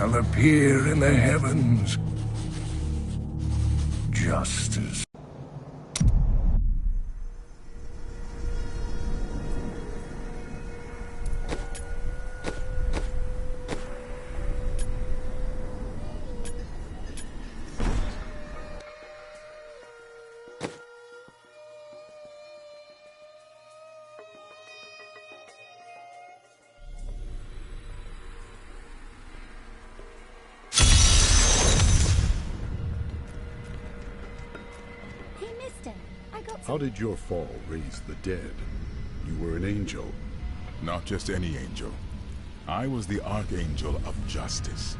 shall appear in the heavens. Justice. How did your fall raise the dead? You were an angel. Not just any angel. I was the Archangel of Justice.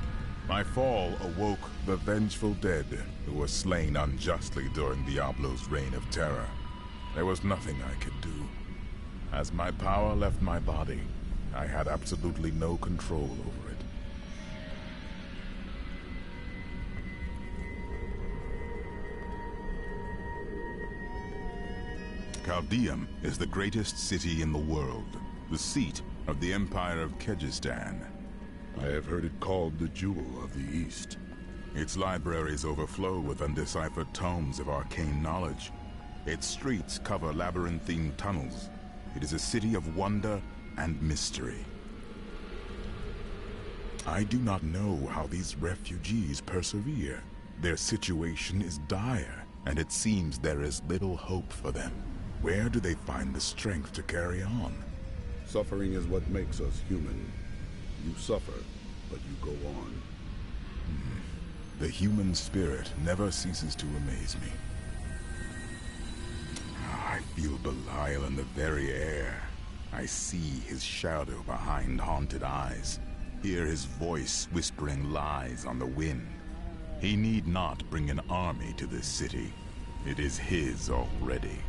My fall awoke the vengeful dead who were slain unjustly during Diablo's reign of terror. There was nothing I could do. As my power left my body, I had absolutely no control over it. CALDEUM is the greatest city in the world, the seat of the Empire of Kyrgyzstan. I have heard it called the Jewel of the East. Its libraries overflow with undeciphered tomes of arcane knowledge. Its streets cover labyrinthine tunnels. It is a city of wonder and mystery. I do not know how these refugees persevere. Their situation is dire, and it seems there is little hope for them. Where do they find the strength to carry on? Suffering is what makes us human. You suffer, but you go on. The human spirit never ceases to amaze me. I feel Belial in the very air. I see his shadow behind haunted eyes. Hear his voice whispering lies on the wind. He need not bring an army to this city. It is his already.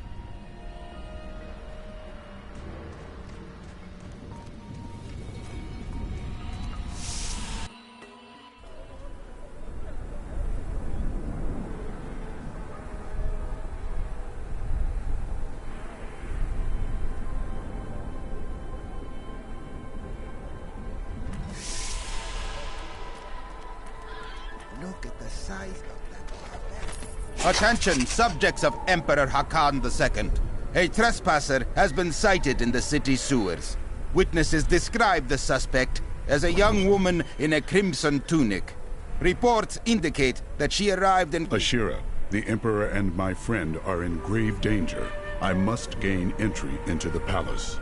Look at the size of that. Attention, subjects of Emperor Hakan II. A trespasser has been sighted in the city sewers. Witnesses describe the suspect as a young woman in a crimson tunic. Reports indicate that she arrived in... Ashira, the Emperor and my friend are in grave danger. I must gain entry into the palace.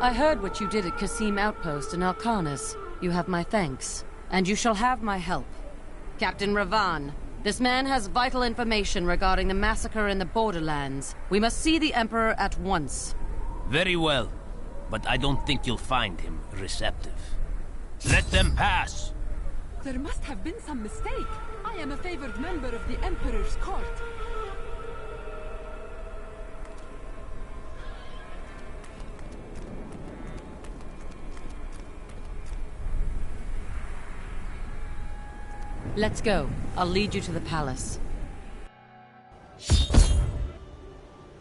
I heard what you did at Qasim Outpost in Alcanis. You have my thanks. And you shall have my help. Captain Ravan, this man has vital information regarding the massacre in the borderlands. We must see the Emperor at once. Very well, but I don't think you'll find him receptive. Let them pass! There must have been some mistake. I am a favored member of the Emperor's court. Let's go. I'll lead you to the palace.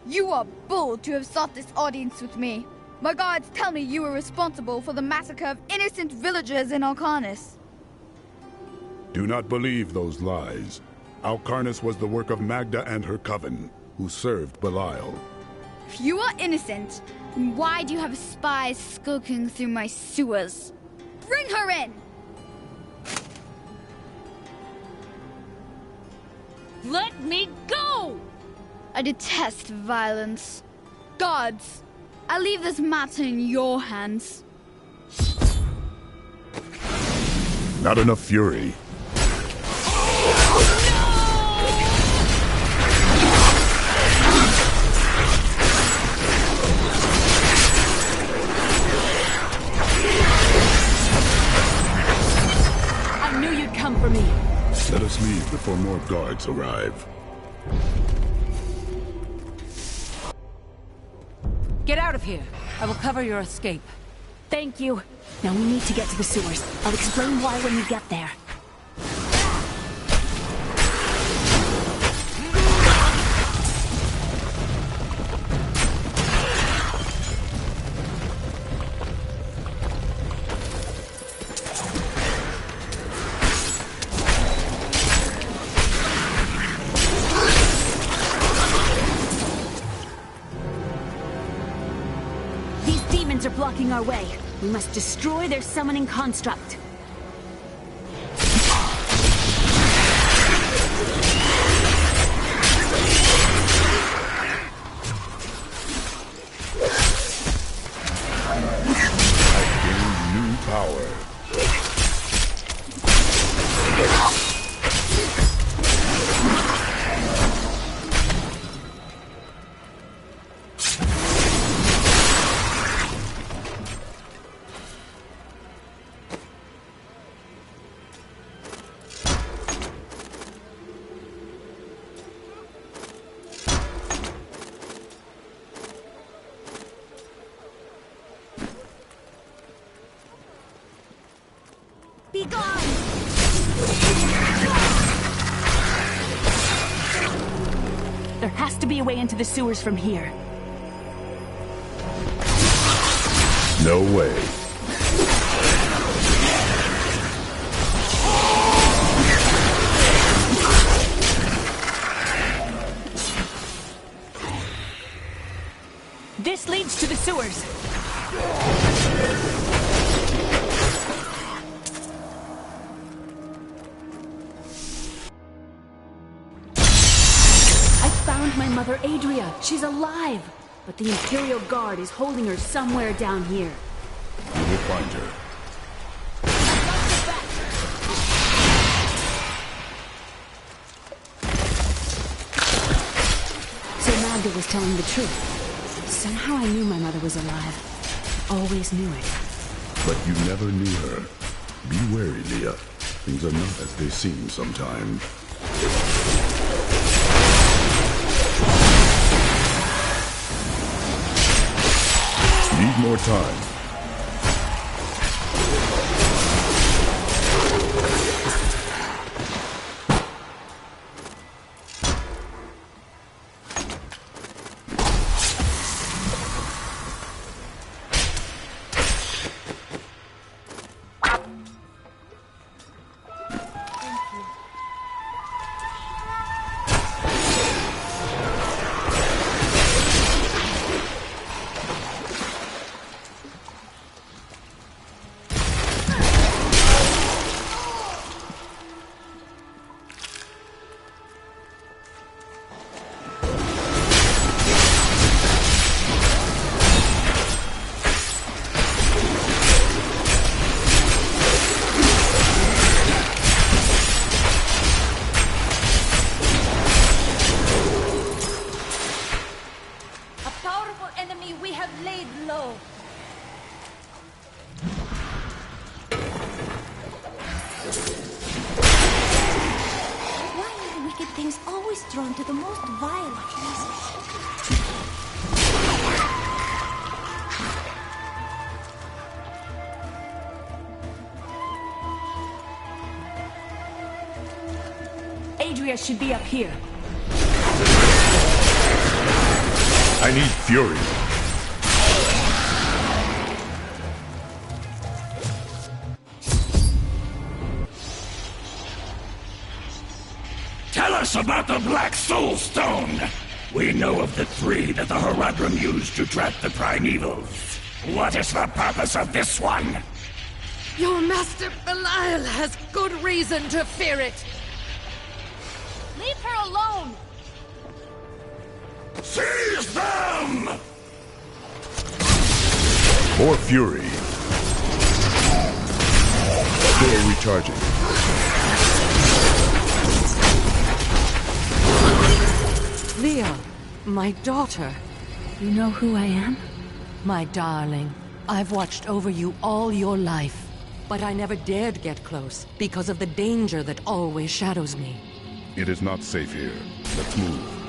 You are bold to have sought this audience with me. My guards tell me you were responsible for the massacre of innocent villagers in Alcanis. Do not believe those lies. Alcanis was the work of Magda and her coven, who served Belial. If you are innocent, then why do you have spies skulking through my sewers? Bring her in! Let me go! I detest violence. Guards, I leave this matter in your hands. Not enough fury. I knew you'd come for me. Let us leave before more guards arrive. Get out of here. I will cover your escape. Thank you. Now we need to get to the sewers. I'll explain why when we get there. blocking our way. We must destroy their summoning construct. Power. Be gone! There has to be a way into the sewers from here. No way. This leads to the sewers. My mother, Adria. She's alive. But the Imperial Guard is holding her somewhere down here. We will find her. So Magda was telling the truth. Somehow I knew my mother was alive. Always knew it. But you never knew her. Be wary, Leah. Things are not as they seem sometimes. Need more time. Drawn to the most vile places. Adria should be up here. I need fury. Tell us about the Black Soul Stone! We know of the three that the Horadrim used to trap the Primevals. What is the purpose of this one? Your master Belial has good reason to fear it. Leave her alone! Seize them! More fury. Still recharging. Leah, my daughter. You know who I am? My darling, I've watched over you all your life. But I never dared get close because of the danger that always shadows me. It is not safe here. Let's move.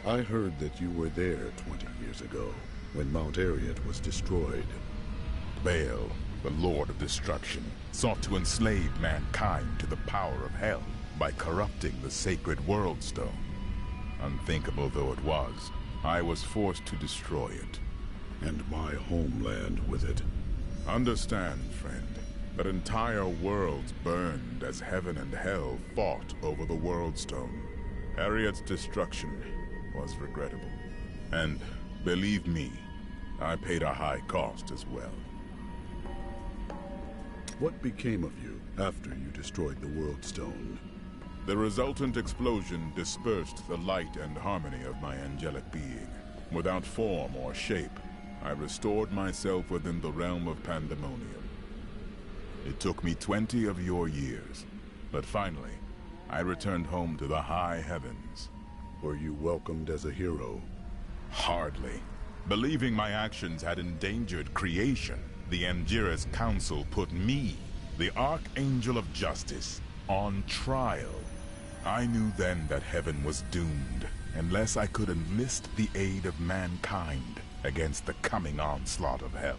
I heard that you were there 20 years ago, when Mount Ariat was destroyed. Baal, the Lord of Destruction, sought to enslave mankind to the power of hell by corrupting the sacred World Stone. Unthinkable though it was, I was forced to destroy it. And my homeland with it. Understand, friend, that entire worlds burned as heaven and hell fought over the World Stone. Harriet's destruction was regrettable. And, believe me, I paid a high cost as well. What became of you after you destroyed the World Stone? The resultant explosion dispersed the light and harmony of my angelic being. Without form or shape, I restored myself within the realm of pandemonium. It took me 20 of your years, but finally, I returned home to the high heavens. Were you welcomed as a hero? Hardly. Believing my actions had endangered creation, the Angiras Council put me, the Archangel of Justice, on trial. I knew then that heaven was doomed, unless I could enlist the aid of mankind against the coming onslaught of hell.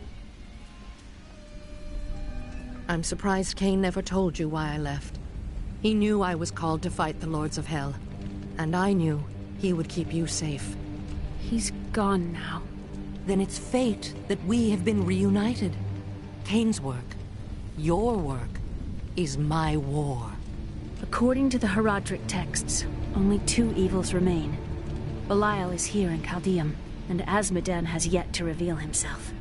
I'm surprised Cain never told you why I left. He knew I was called to fight the Lords of Hell, and I knew he would keep you safe. He's gone now. Then it's fate that we have been reunited. Cain's work, your work, is my war. According to the Heraldric texts, only 2 evils remain. Belial is here in CALDEUM, and Azmodan has yet to reveal himself.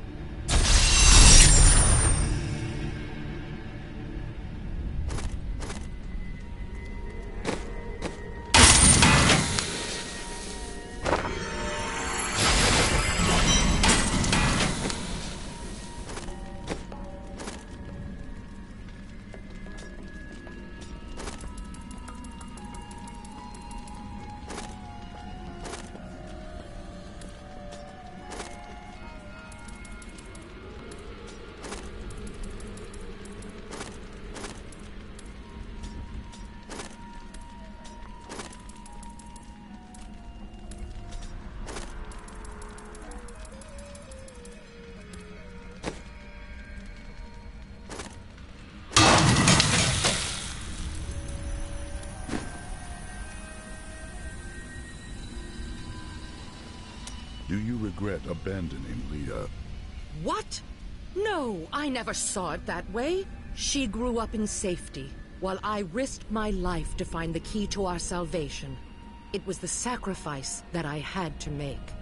Do you regret abandoning Leah? What? No, I never saw it that way. She grew up in safety, while I risked my life to find the key to our salvation. It was the sacrifice that I had to make.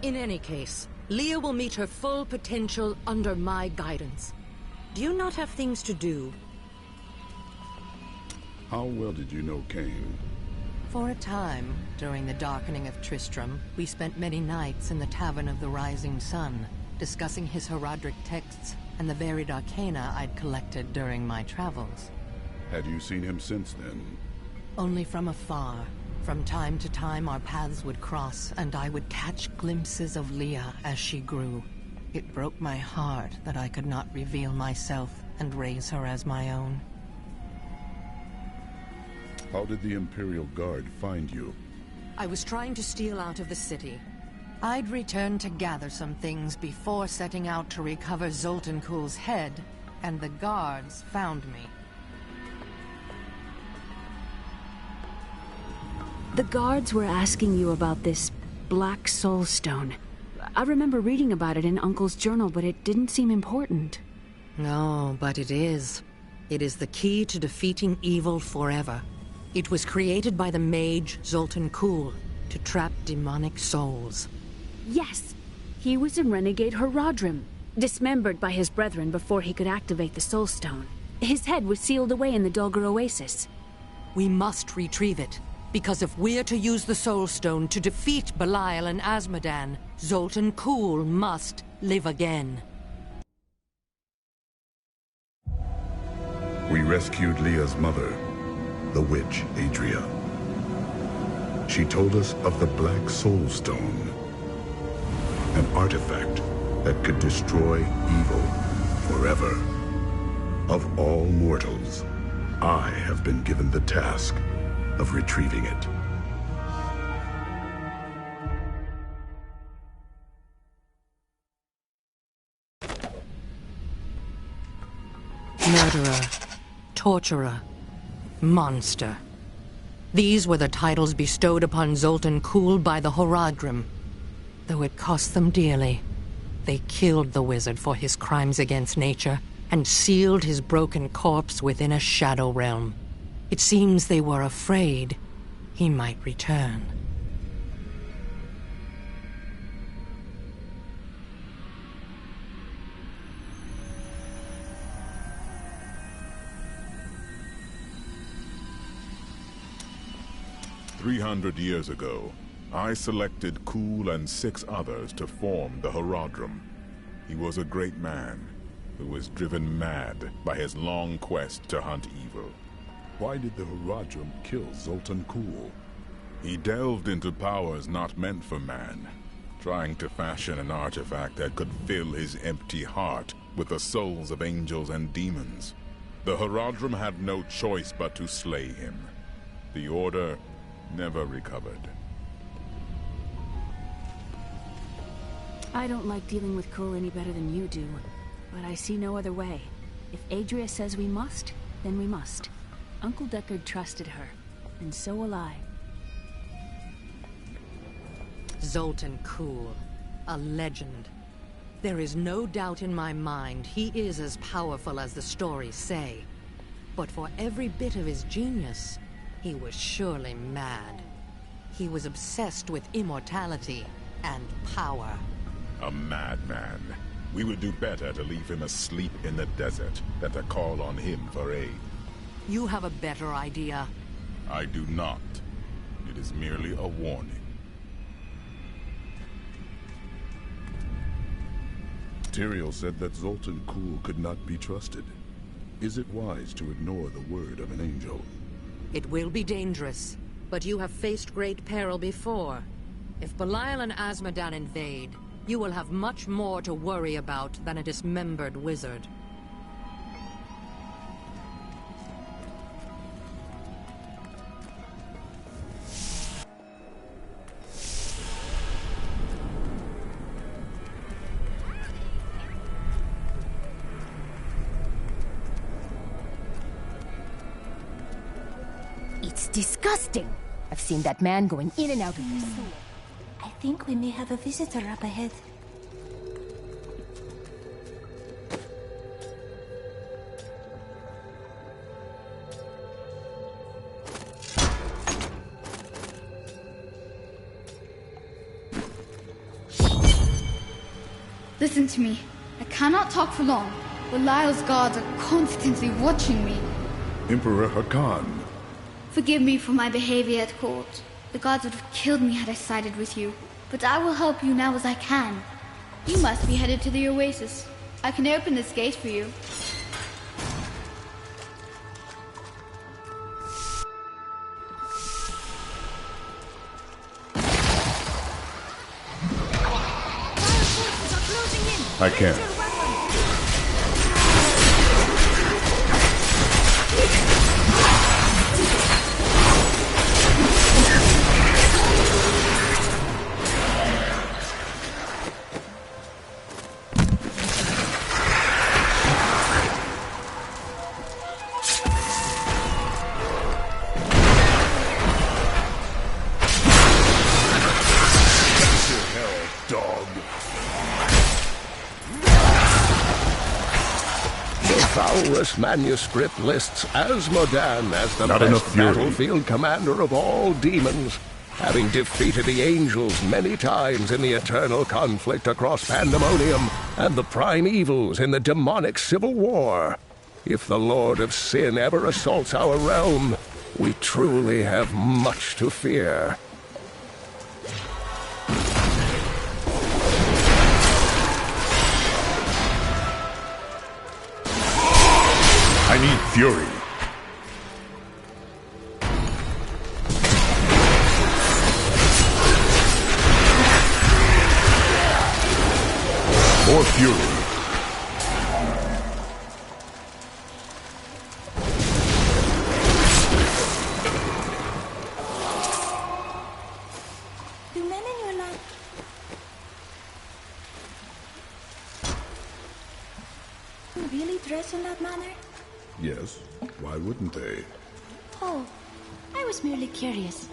In any case, Leah will meet her full potential under my guidance. Do you not have things to do? How well did you know Cain? For a time, during the darkening of Tristram, we spent many nights in the Tavern of the Rising Sun, discussing his heraldric texts and the varied arcana I'd collected during my travels. Had you seen him since then? Only from afar. From time to time our paths would cross, and I would catch glimpses of Leah as she grew. It broke my heart that I could not reveal myself and raise her as my own. How did the Imperial Guard find you? I was trying to steal out of the city. I'd returned to gather some things before setting out to recover Zoltan Kuhl's head, and the guards found me. The guards were asking you about this Black Soul Stone. I remember reading about it in Uncle's journal, but it didn't seem important. No, but it is. It is the key to defeating evil forever. It was created by the mage Zoltan Kuhl to trap demonic souls. Yes, he was a renegade Horadrim, dismembered by his brethren before he could activate the Soul Stone. His head was sealed away in the Dulgar Oasis. We must retrieve it, because if we're to use the Soul Stone to defeat Belial and Azmodan, Zoltan Kuhl must live again. We rescued Leah's mother, the witch Adria. She told us of the Black Soul Stone, an artifact that could destroy evil forever. Of all mortals, I have been given the task of retrieving it. Murderer, torturer, monster. These were the titles bestowed upon Zoltan Kulle by the Horadrim. Though it cost them dearly, they killed the wizard for his crimes against nature and sealed his broken corpse within a shadow realm. It seems they were afraid he might return. "300 years ago, I selected Kulle and 6 others to form the Horadrim. He was a great man who was driven mad by his long quest to hunt evil. Why did the Horadrim kill Zoltan Kulle? He delved into powers not meant for man, trying to fashion an artifact that could fill his empty heart with the souls of angels and demons. The Horadrim had no choice but to slay him. The Order never recovered. I don't like dealing with Kulle any better than you do, but I see no other way. If Adria says we must, then we must. Uncle Deckard trusted her, and so will I. Zoltan Kulle, a legend. There is no doubt in my mind he is as powerful as the stories say. But for every bit of his genius, he was surely mad. He was obsessed with immortality and power. A madman. We would do better to leave him asleep in the desert than to call on him for aid. You have a better idea. I do not. It is merely a warning. Tyrael said that Zoltan Kulle could not be trusted. Is it wise to ignore the word of an angel? It will be dangerous, but you have faced great peril before. If Belial and Azmodan invade, you will have much more to worry about than a dismembered wizard. It's disgusting. I've seen that man going in and out of the sewer. I think we may have a visitor up ahead. Listen to me. I cannot talk for long. Belial's guards are constantly watching me. Emperor Hakan. Forgive me for my behavior at court. The gods would have killed me had I sided with you. But I will help you now as I can. You must be headed to the oasis. I can open this gate for you. I can't. This manuscript lists Azmodan as the best battlefield commander of all demons, having defeated the angels many times in the eternal conflict across Pandemonium and the primevals in the demonic civil war. If the Lord of Sin ever assaults our realm, we truly have much to fear. I need fury. More fury. Do men in your land really dress in that manner? Yes, why wouldn't they? Oh, I was merely curious.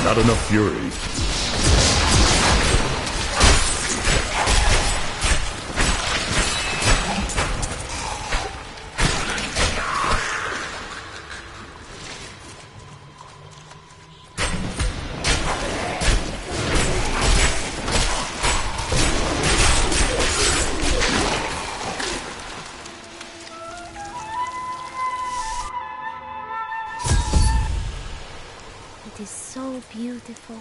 Not enough fury. It is so beautiful.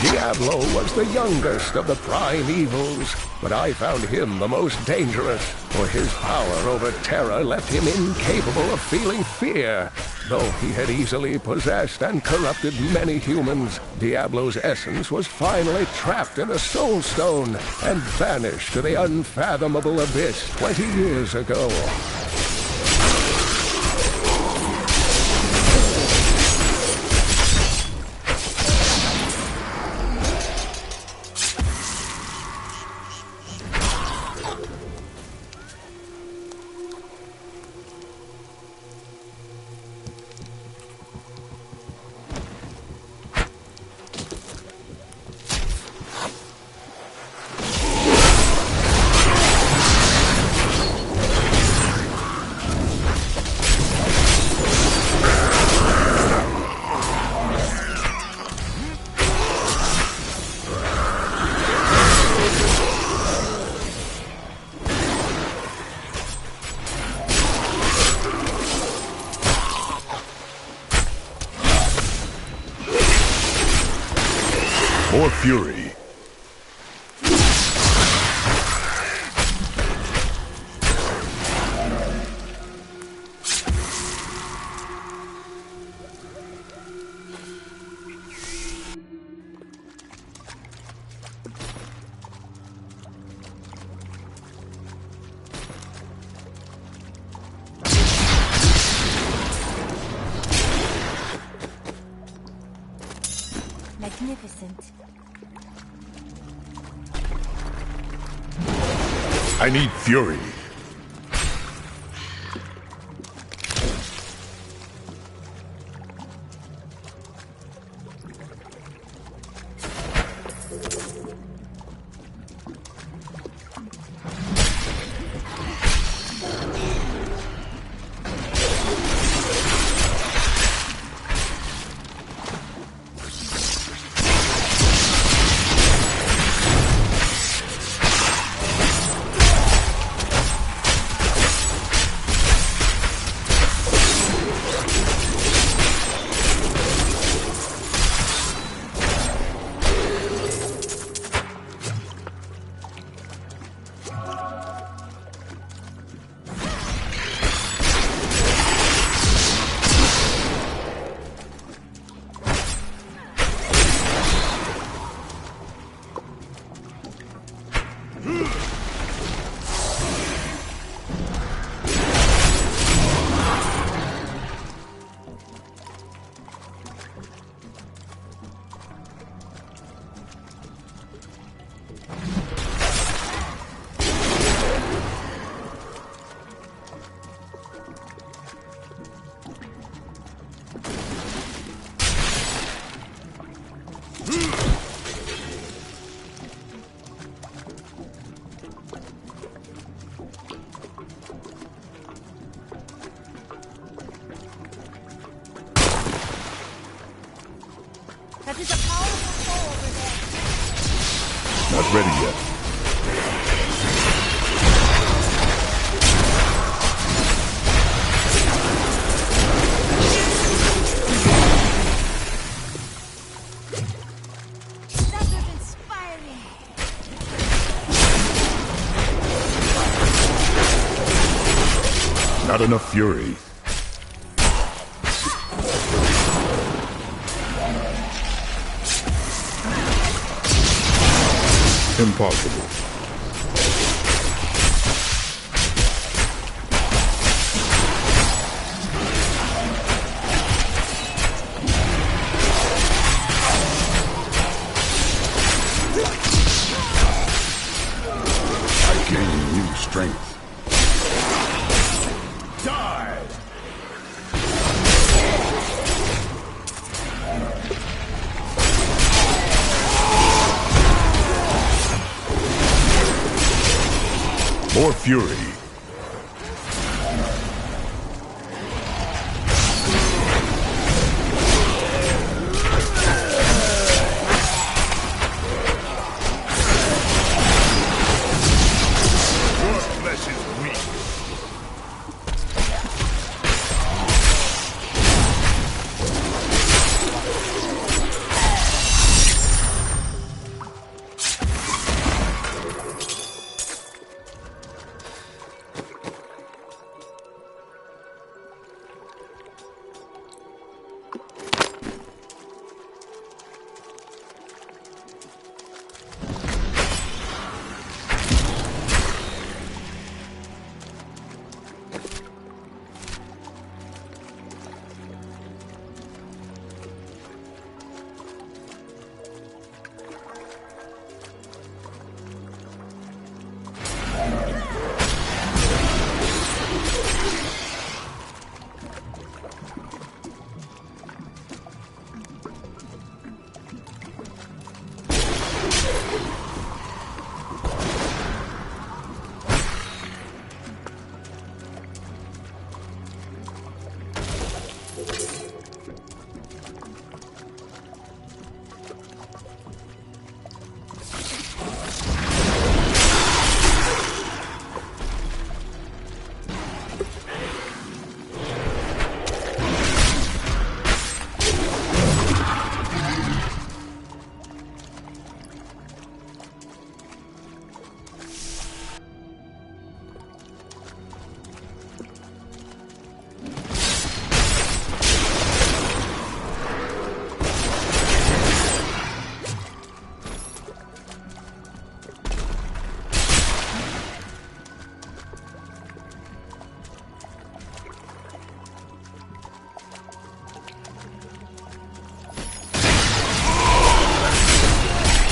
Diablo was the youngest of the prime evils, but I found him the most dangerous, for his power over terror left him incapable of feeling fear. Though he had easily possessed and corrupted many humans, Diablo's essence was finally trapped in a soul stone and vanished to the unfathomable abyss 20 years ago. More fury. Magnificent. I need fury. That is a powerful foe over there. Not ready yet. That was inspiring. Not enough fury. impossible. I gain new strength. Die! More fury. Your flesh is weak.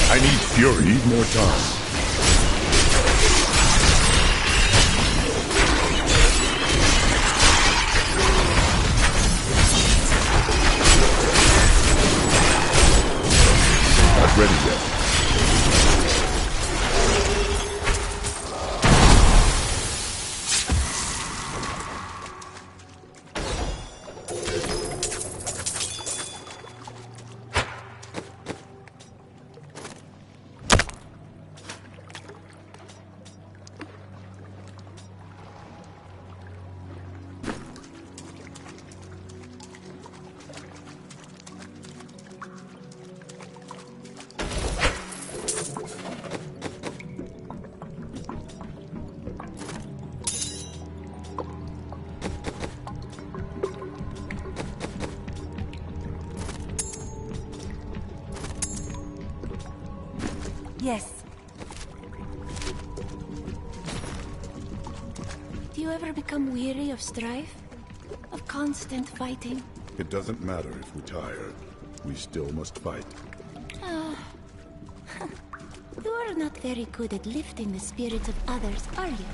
I need fury. Need more time. Not ready yet. Yes. Do you ever become weary of strife? Of constant fighting? It doesn't matter if we tire. We still must fight. You are not very good at lifting the spirits of others, are you?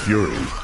fury.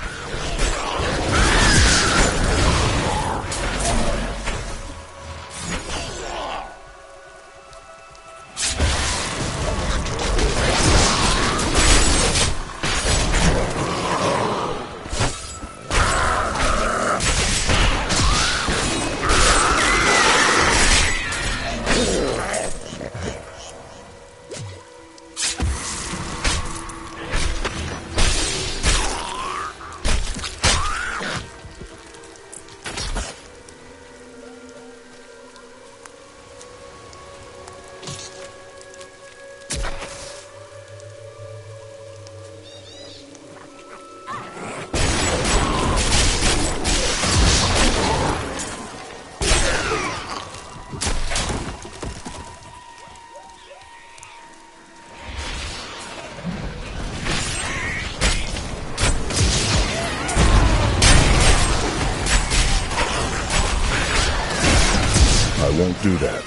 I won't do that.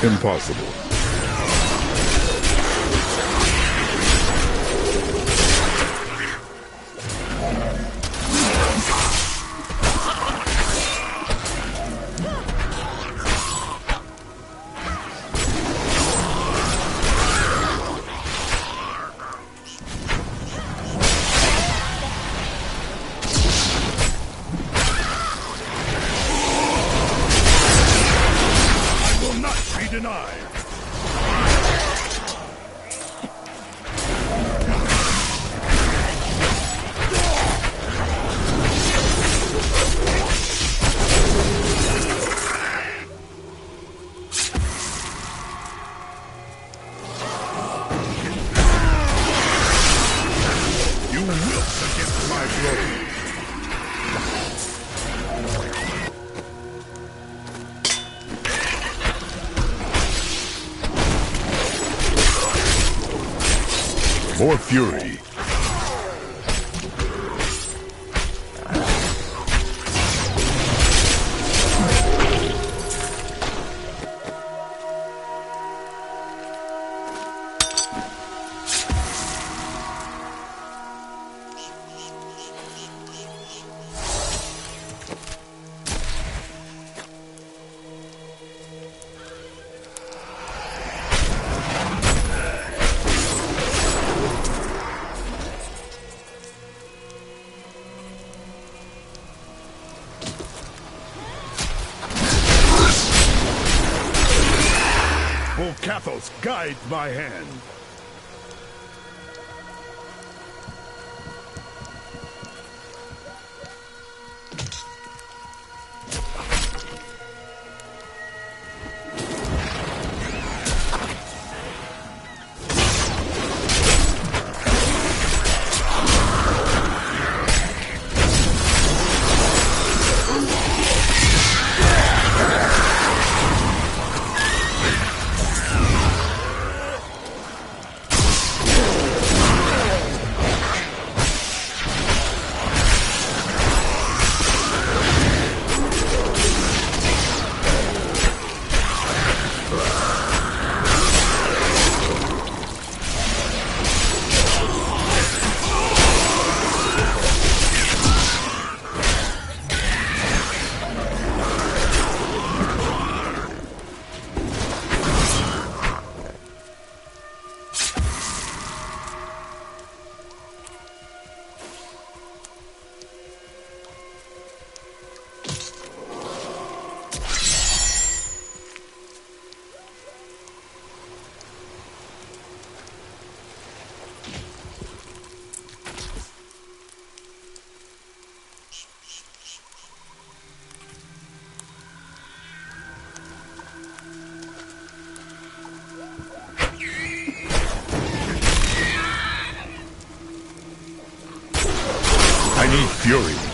Impossible. More fury. Cathos, guide my hand. I need fury.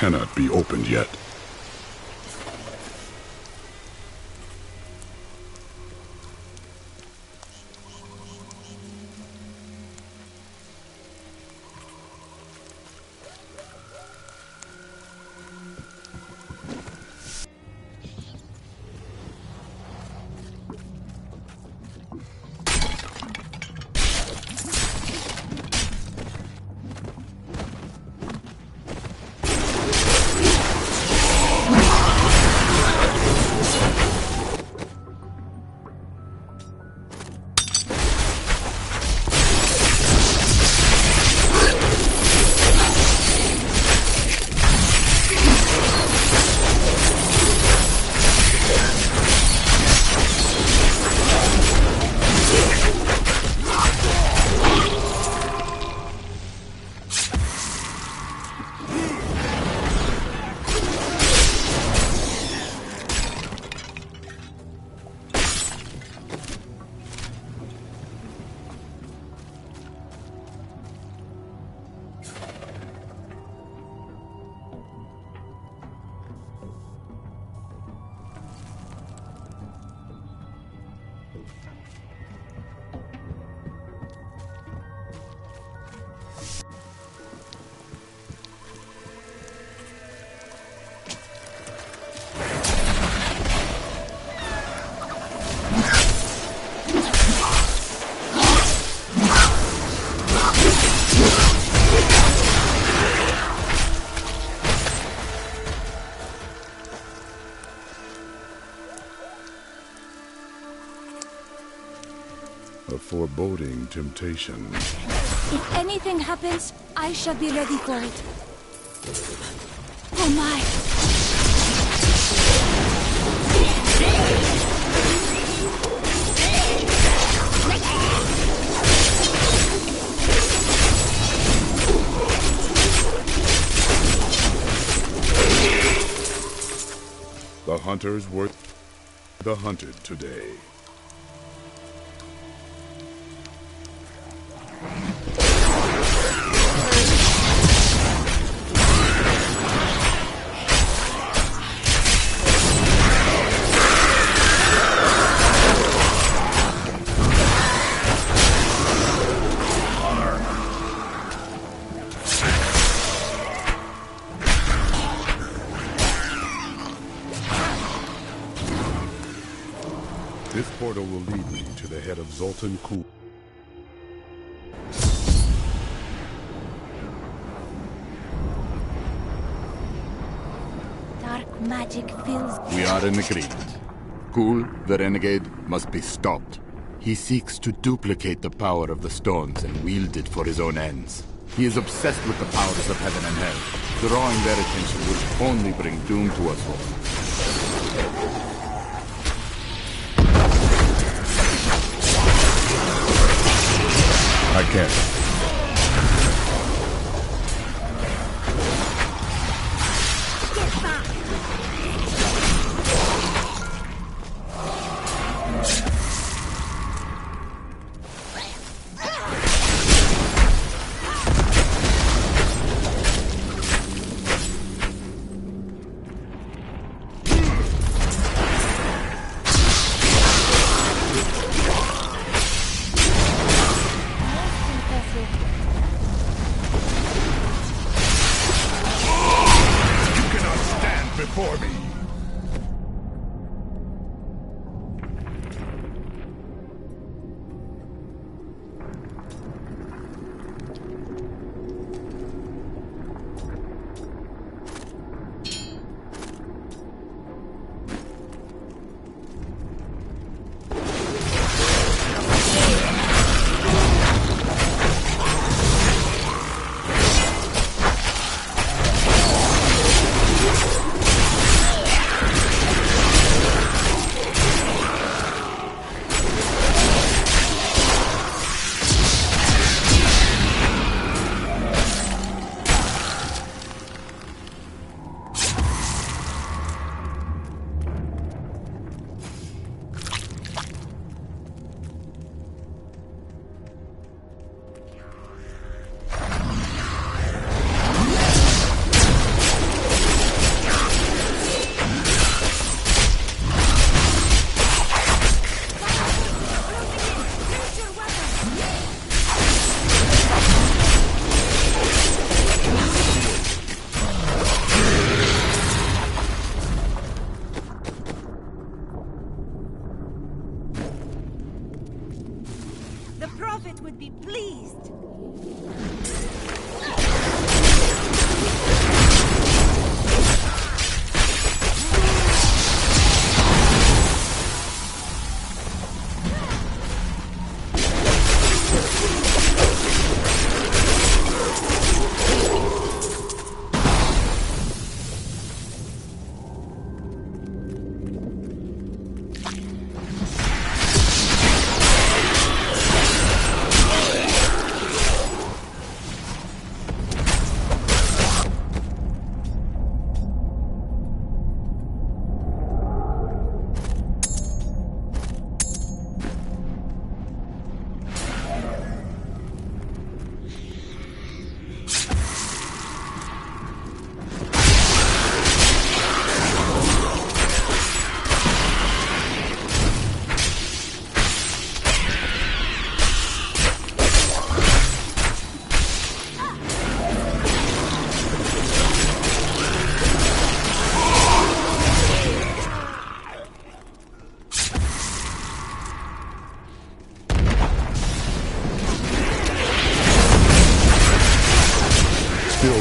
cannot be opened yet. A foreboding temptation. If anything happens, I shall be ready for it. Oh my! The hunters were the hunted today. This portal will lead me to the head of Zoltan Kuhl. Dark magic fills... We are in agreement. Kuhl, the renegade, must be stopped. He seeks to duplicate the power of the stones and wield it for his own ends. He is obsessed with the powers of heaven and hell. Drawing their attention will only bring doom to us all. I can't. Get back! would be pleased.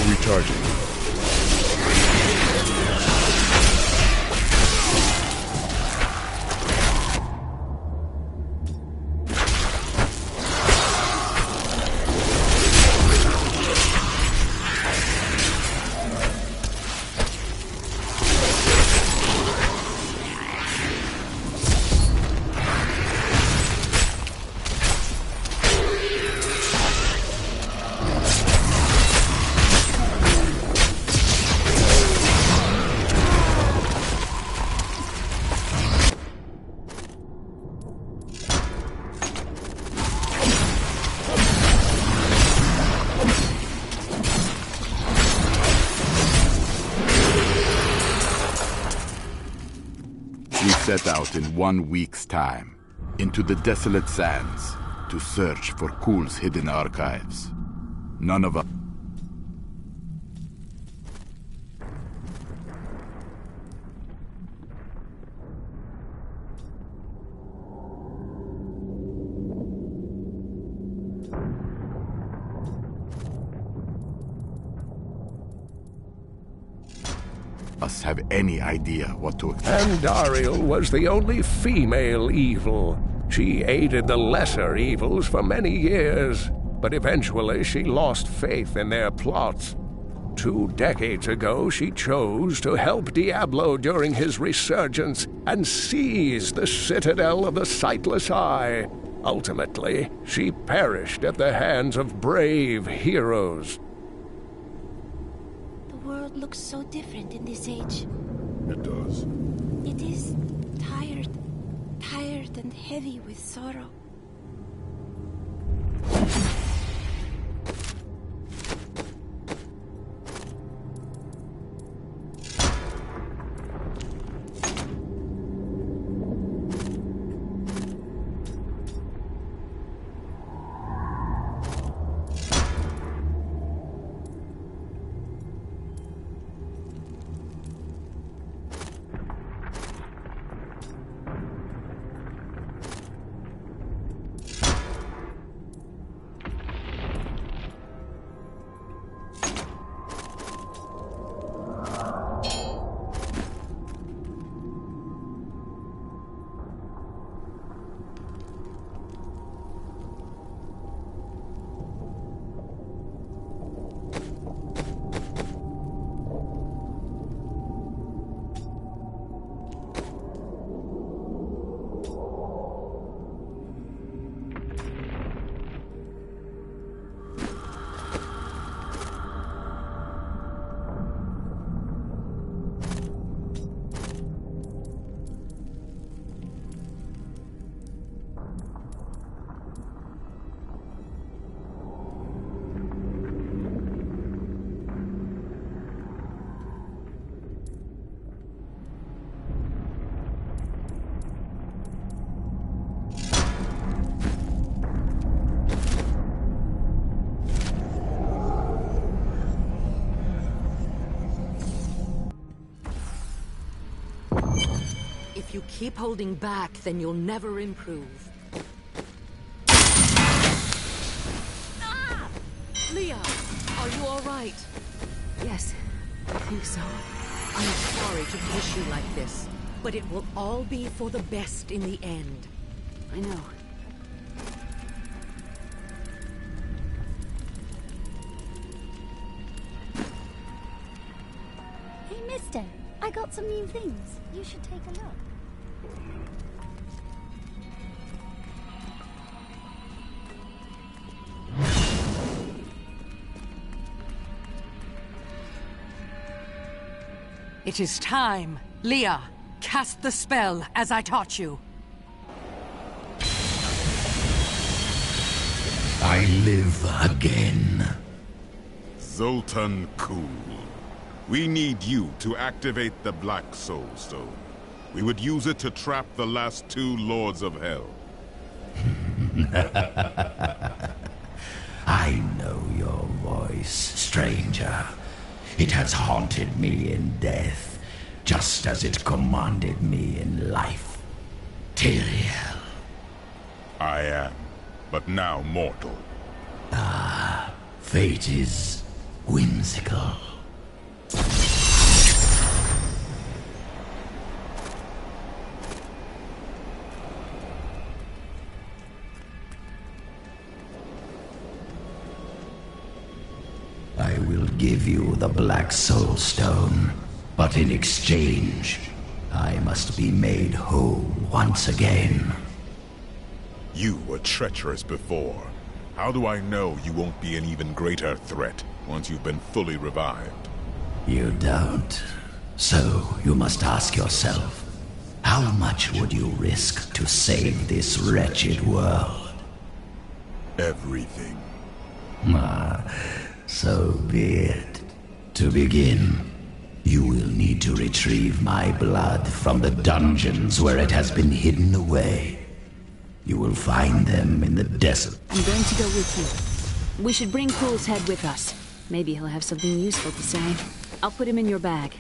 Recharging. Set out in 1 week's time into the desolate sands to search for Kul's hidden archives. None of us have any idea what to expect. And Dariel was the only female evil. She aided the lesser evils for many years, but eventually she lost faith in their plots. 2 decades ago, she chose to help Diablo during his resurgence and seize the citadel of the Sightless Eye. Ultimately, she perished at the hands of brave heroes. The world looks so different in this age. It does. It is tired and heavy with sorrow. If you keep holding back, then you'll never improve. all right? Yes, I think so. I'm sorry to push you like this, but it will all be for the best in the end. I know. Hey, mister, I got some new things. You should take a look. It is time. Leah, cast the spell as I taught you. I live again. Zoltan Kuhl. We need you to activate the Black Soul Stone. We would use it to trap the last 2 Lords of Hell. I know your voice, stranger. It has haunted me in death, just as it commanded me in life. Tyrael. I am, but now mortal. Ah, fate is whimsical. I will give you the Black Soul Stone, but in exchange, I must be made whole once again. You were treacherous before. How do I know you won't be an even greater threat once you've been fully revived? You don't. So you must ask yourself, how much would you risk to save this wretched world? Everything. So be it. To begin, you will need to retrieve my blood from the dungeons where it has been hidden away. You will find them in the desert. I'm going to go with you. We should bring Kuhl's head with us. Maybe he'll have something useful to say. I'll put him in your bag.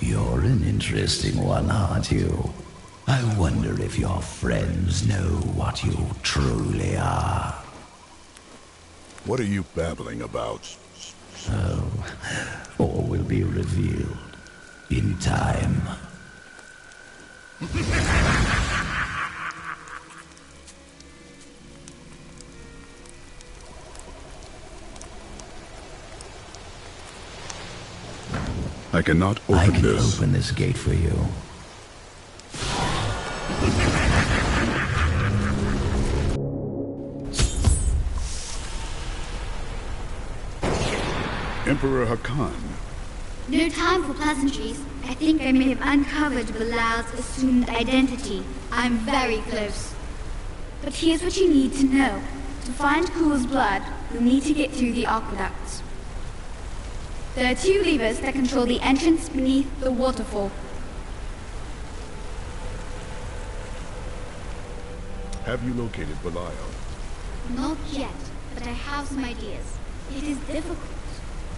You're an interesting one, aren't you? I wonder if your friends know what you truly are. What are you babbling about? Oh, all will be revealed in time. I cannot open this. I can open this gate for you. Emperor Hakan. No time for pleasantries. I think I may have uncovered Bilal's assumed identity. I'm very close. But here's what you need to know. To find Kuhl's blood, you'll need to get through the aqueducts. There are 2 levers that control the entrance beneath the waterfall. Have you located Belial? Not yet, but I have some ideas. It is difficult.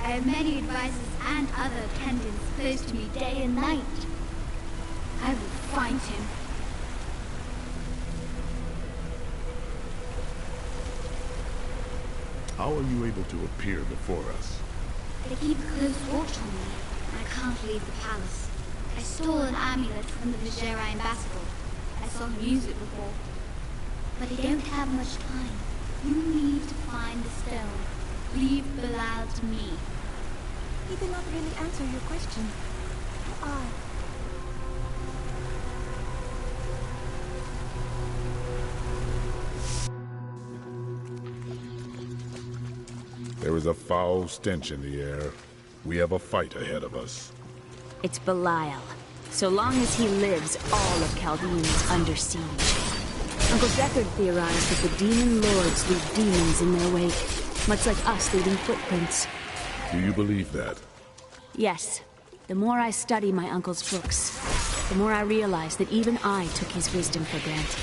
I have many advisors and other attendants close to me day and night. I will find him. How are you able to appear before us? They keep close watch on me, and I can't leave the palace. I stole an amulet from the BAZAAR ambassador. I saw him use it before. But I don't have much time. You need to find the stone. Leave Bilal to me. He did not really answer your question. Who are? There is a foul stench in the air. We have a fight ahead of us. It's Belial. So long as he lives, all of CALDEUM is under siege. Uncle Deckard theorized that the demon lords leave demons in their wake, much like us leaving footprints. Do you believe that? Yes. The more I study my uncle's books, the more I realize that even I took his wisdom for granted.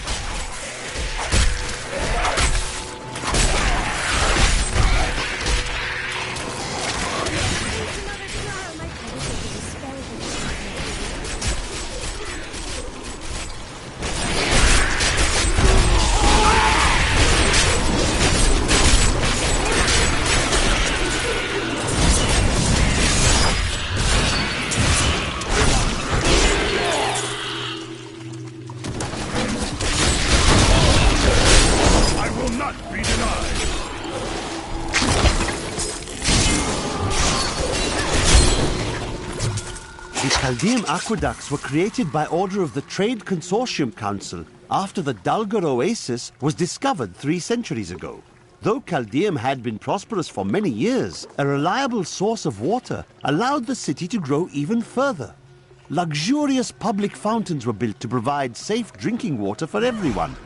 The CALDEUM aqueducts were created by order of the Trade Consortium Council after the Dulgar Oasis was discovered 3 centuries ago. Though CALDEUM had been prosperous for many years, a reliable source of water allowed the city to grow even further. Luxurious public fountains were built to provide safe drinking water for everyone.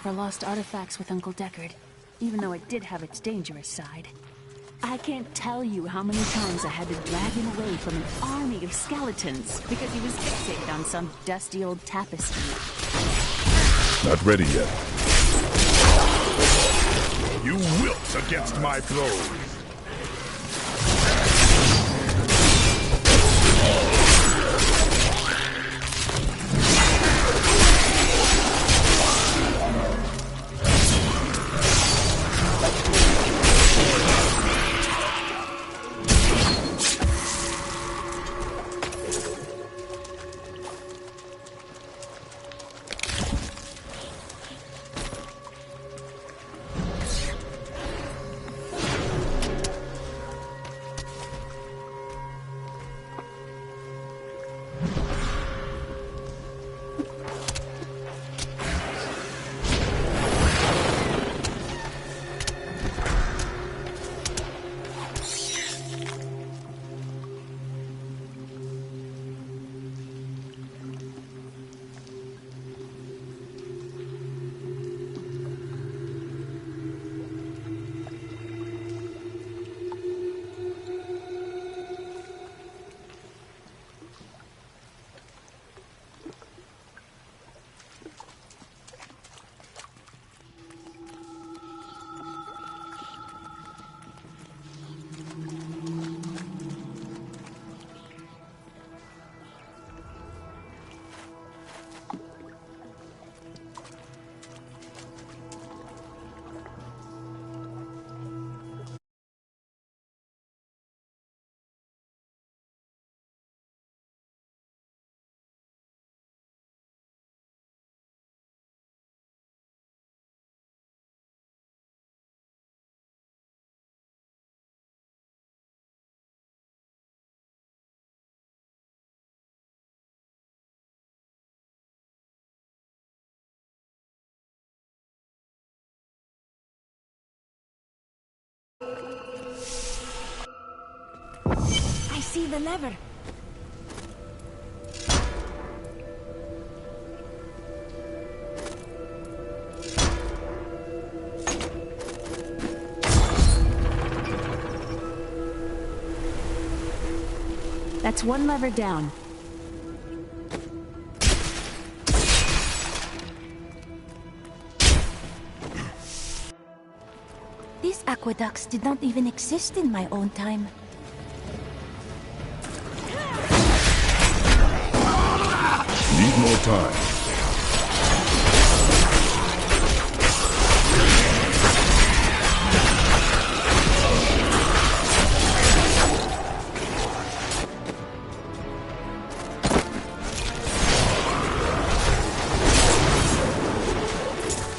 For lost artifacts with Uncle Deckard, even though it did have its dangerous side. I can't tell you how many times I had to drag him away from an army of skeletons because he was fixated on some dusty old tapestry. Not ready yet. You wilt against my blows. I see the lever. That's one lever down. These aqueducts did not even exist in my own time. Need more time.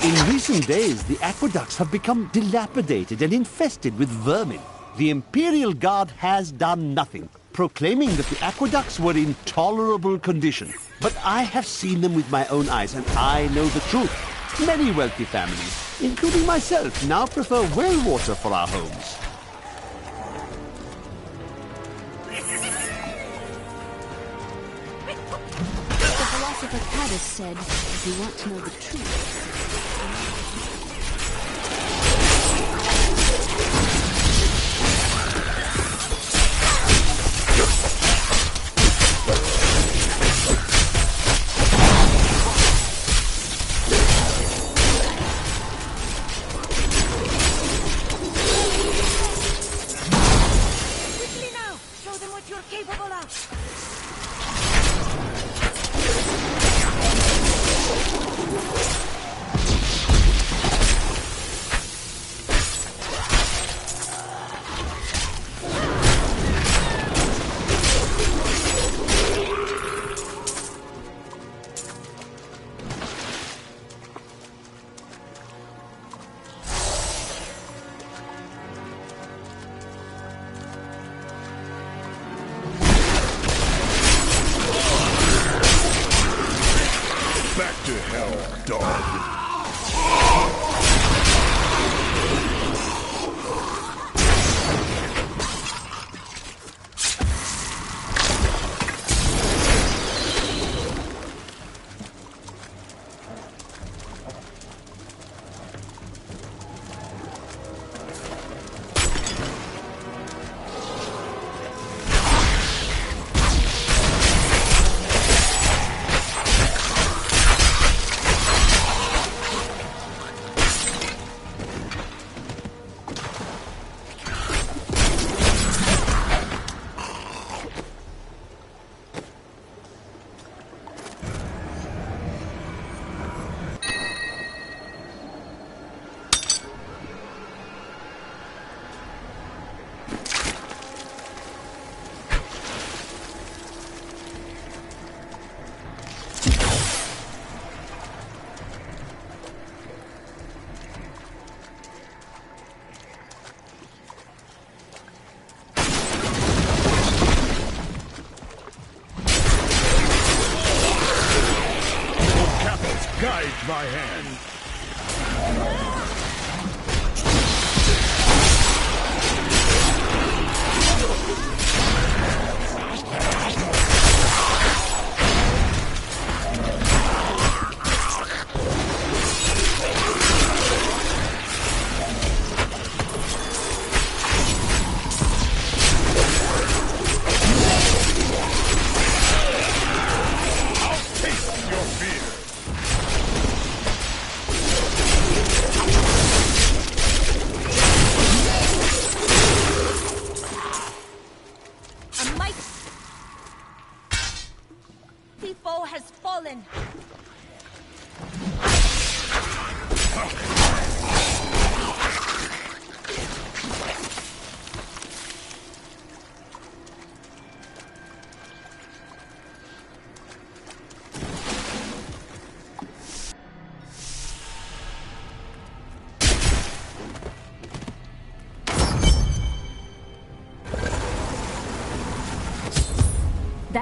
In recent days, the aqueducts have become dilapidated and infested with vermin. The Imperial Guard has done nothing, proclaiming that the aqueducts were in tolerable condition. But I have seen them with my own eyes, and I know the truth. Many wealthy families, including myself, now prefer well water for our homes. The philosopher Cadus said, if you want to know the truth...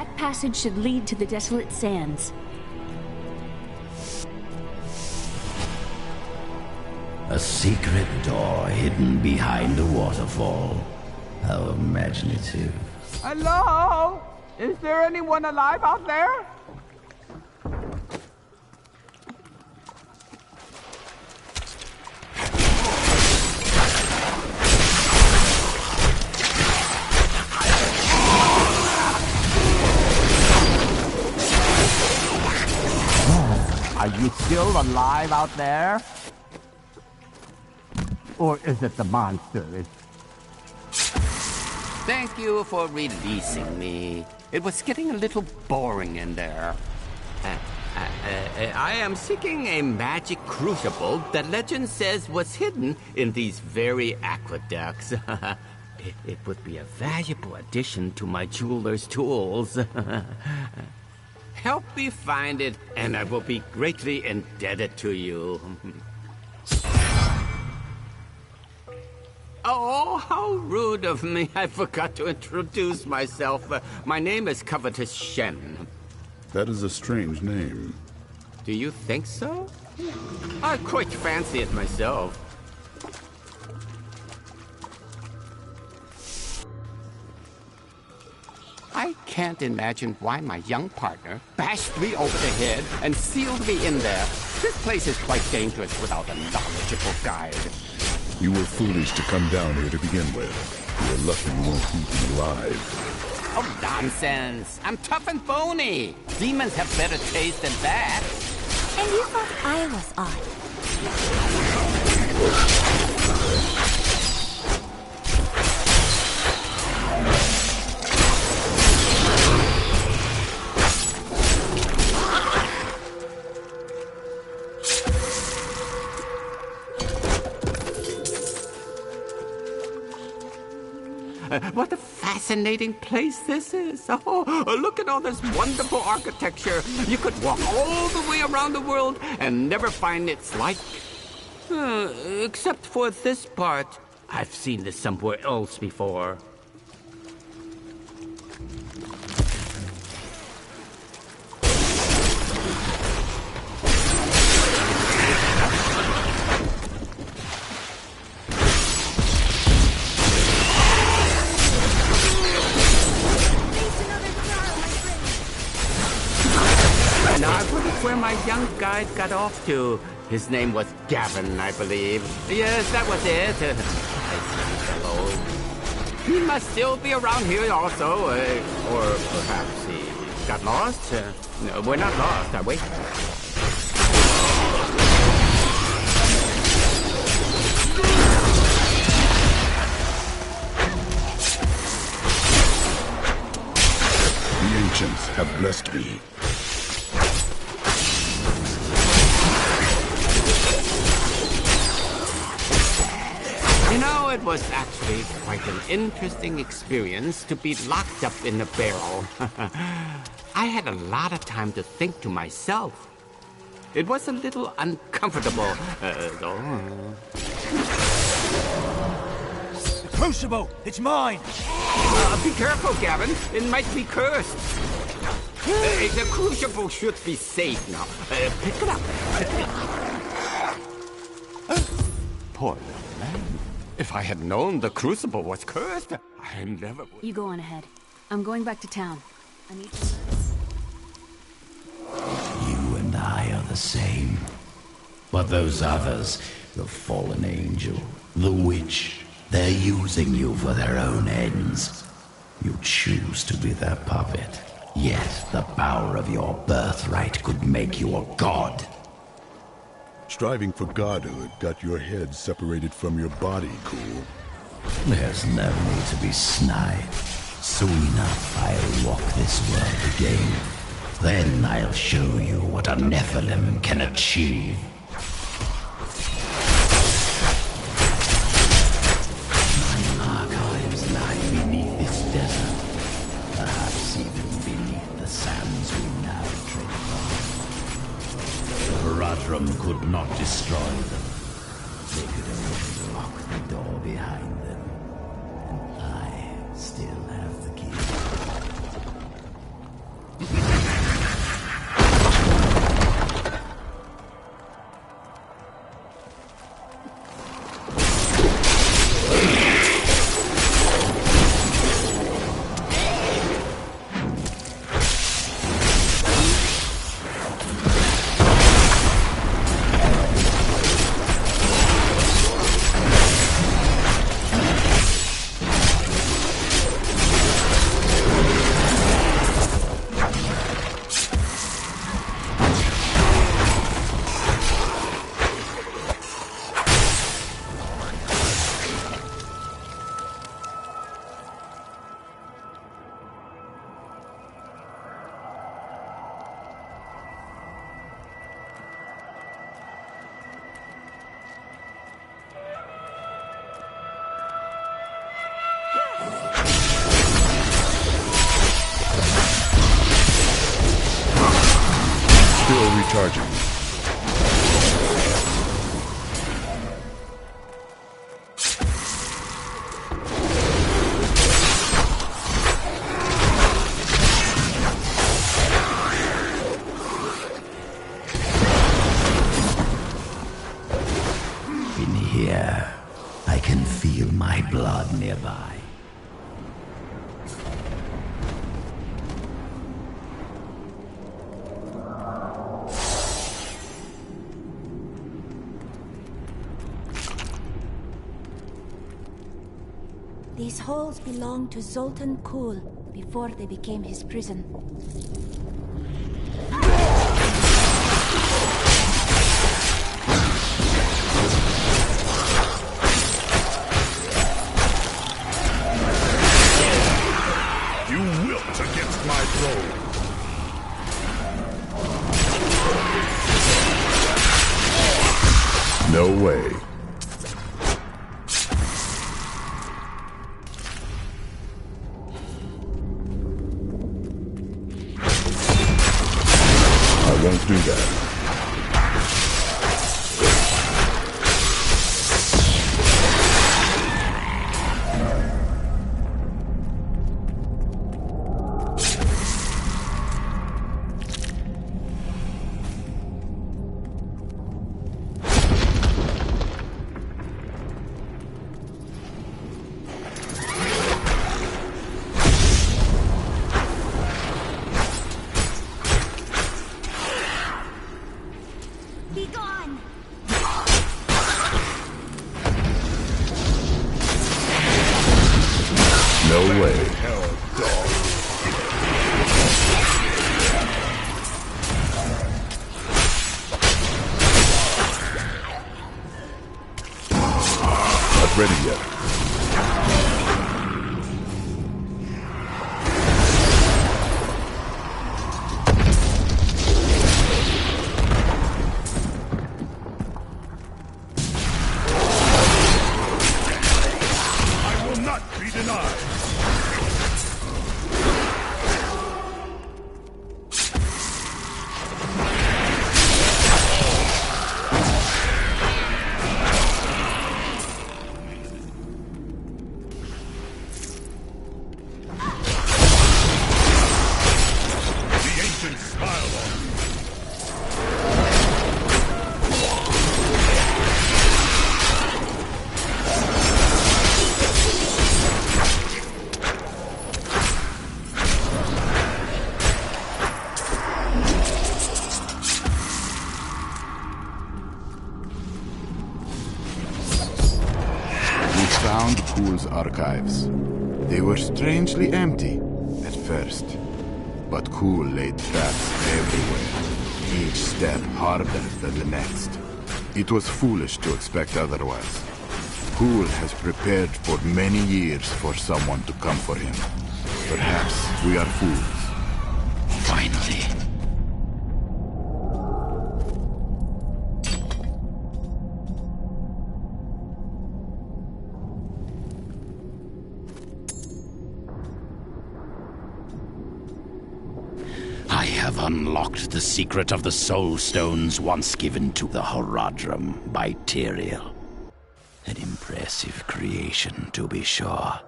That passage should lead to the desolate sands. A secret door hidden behind a waterfall. How imaginative. Hello? Is there anyone alive out there? Are you still alive out there? Or is it the monster? Thank you for releasing me. It was getting a little boring in there. I am seeking a magic crucible that legend says was hidden in these very aqueducts. It would be a valuable addition to my jeweler's tools. Help me find it, and I will be greatly indebted to you. Oh, how rude of me. I forgot to introduce myself. My name is Covetous Shen. That is a strange name. Do you think so? I quite fancy it myself. I can't imagine why my young partner bashed me over the head and sealed me in there. This place is quite dangerous without a knowledgeable guide. You were foolish to come down here to begin with. You're lucky you won't eat me alive. Oh, nonsense. I'm tough and bony. Demons have better taste than that. And you thought I was odd. What a fascinating place this is. Oh, look at all this wonderful architecture. You could walk all the way around the world and never find its like. Except for this part. I've seen this somewhere else before. Where my young guide got off to. His name was Gavin, I believe. Yes, that was it. I see, fellow. He must still be around here also. Or perhaps he got lost. No, we're not lost, are we? The ancients have blessed me. You know, it was actually quite an interesting experience to be locked up in a barrel. I had a lot of time to think to myself. It was a little uncomfortable, though. The crucible! It's mine! Be careful, Gavin. It might be cursed. The crucible should be safe now. Pick it up. Poor little man. If I had known the crucible was cursed, I never would. You go on ahead. I'm going back to town. I need to... You and I are the same. But those others, the fallen angel, the witch, they're using you for their own ends. You choose to be their puppet. Yet the power of your birthright could make you a god. Striving for godhood got your head separated from your body, Cool. There's no need to be snide. Soon enough, I'll walk this world again. Then I'll show you what a Nephilim can achieve. My archives lie beneath this desert. Perhaps even beneath the sands we now tread upon. Radrum could not destroy them. They could only lock the door behind them. And I still have the key. Still recharging. In here, I can feel my blood nearby. These halls belonged to Zoltan Kull before they became his prison. You wilt against my throne. No way. I won't do that. Be gone! No way. Hell, dog. Not ready yet. I will not be denied. The ancients smile on me. We found Kull's archives. They were strangely empty at first, but Kull laid traps everywhere, each step harder than the next. It was foolish to expect otherwise. Kull has prepared for many years for someone to come for him. Perhaps we are fools. Finally. I have unlocked the secret of the soul stones once given to the Horadrim by Tyrael. An impressive creation, to be sure,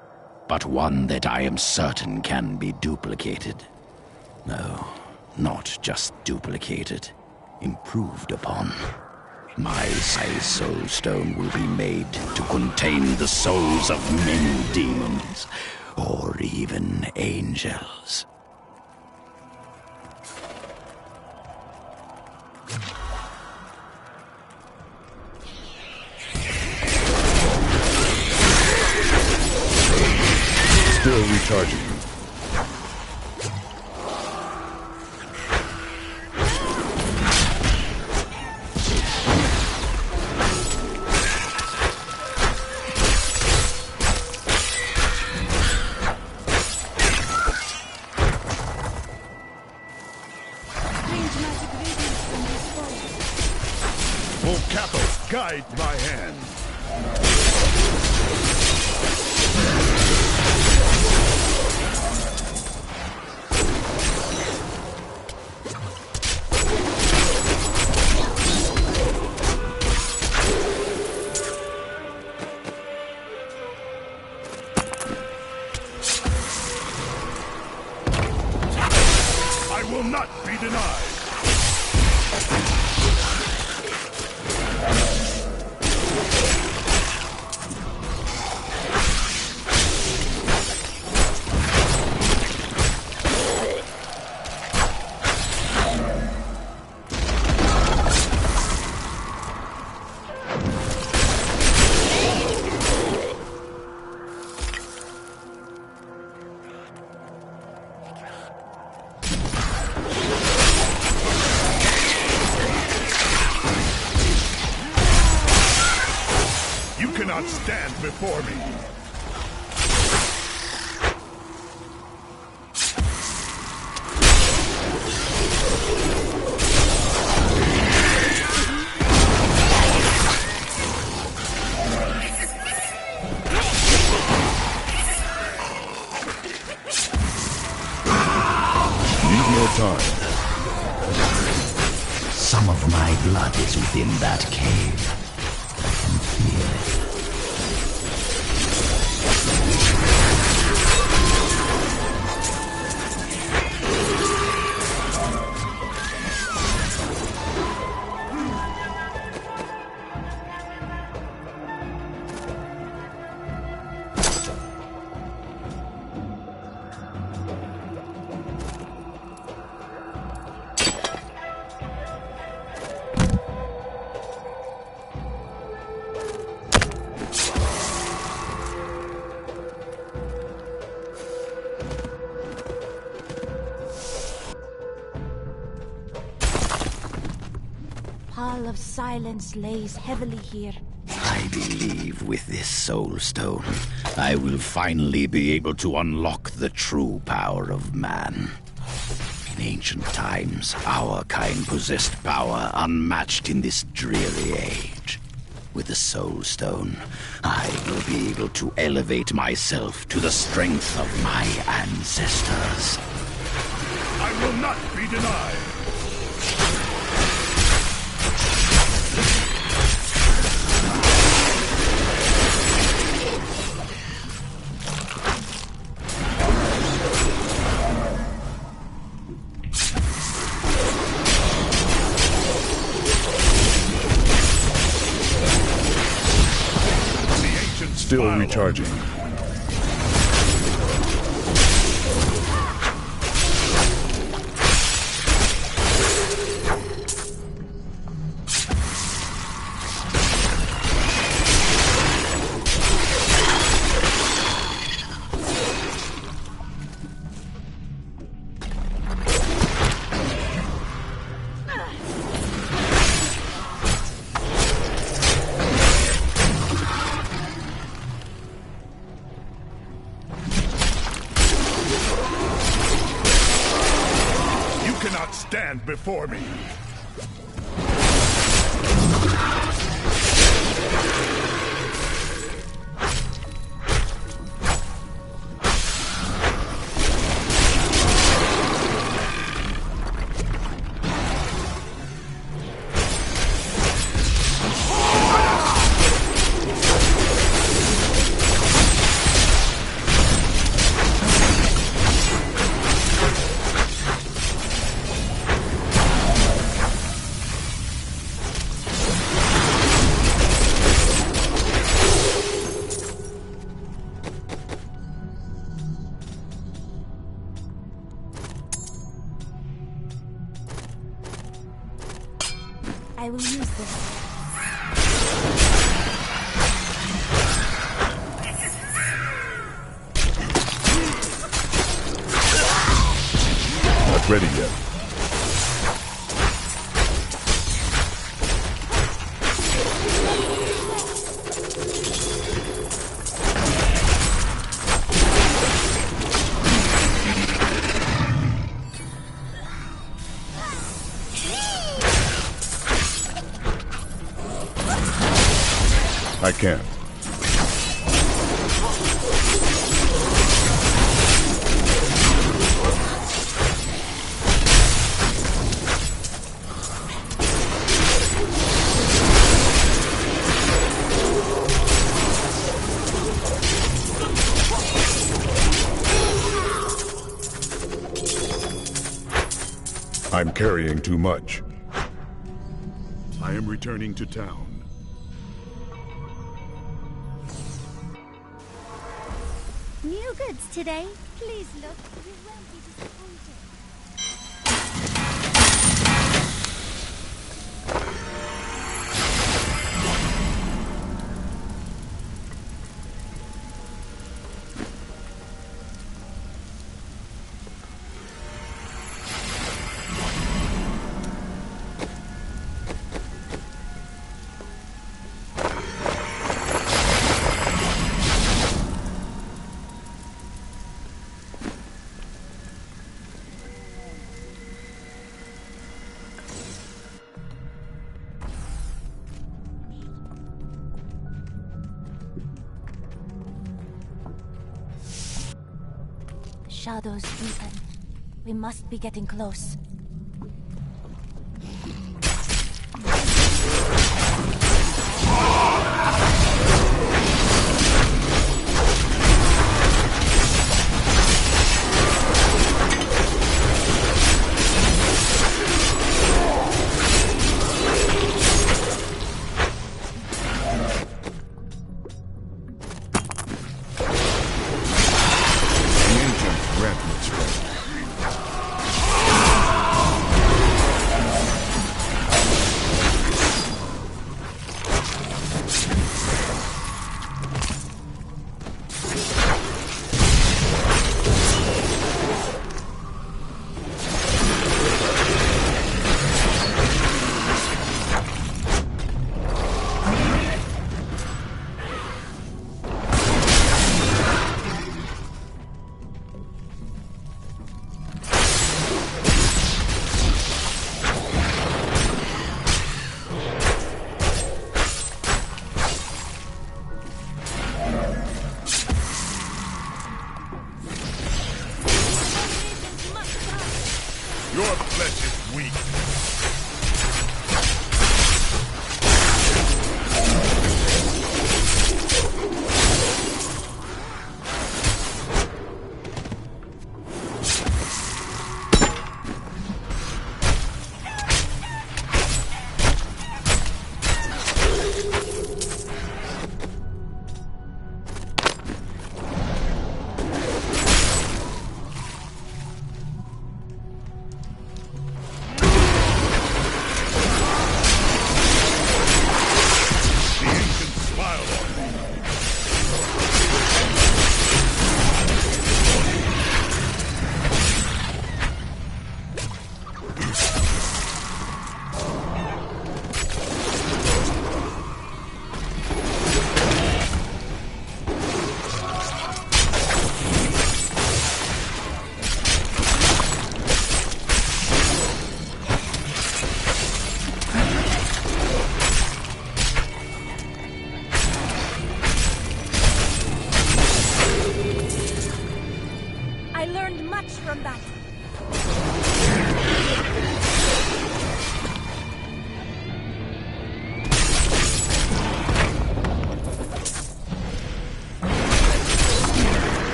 but one that I am certain can be duplicated. No, not just duplicated, improved upon. My soul stone will be made to contain the souls of many demons, or even angels. Still recharging. Guide my hand. I will not be denied. Cannot stand before me. Need more time. Some of my blood is within that cave. I can feel it. Pall of silence lays heavily here. I believe with this soul stone, I will finally be able to unlock the true power of man. In ancient times, our kind possessed power unmatched in this dreary age. With the soul stone, I will be able to elevate myself to the strength of my ancestors. I will not be denied. Still recharging. Stand before me. Not ready yet. I can't. I'm carrying too much. I am returning to town. New goods today. Please look. You won't be disappointed. Shadows deepen. We must be getting close. Your flesh is weak.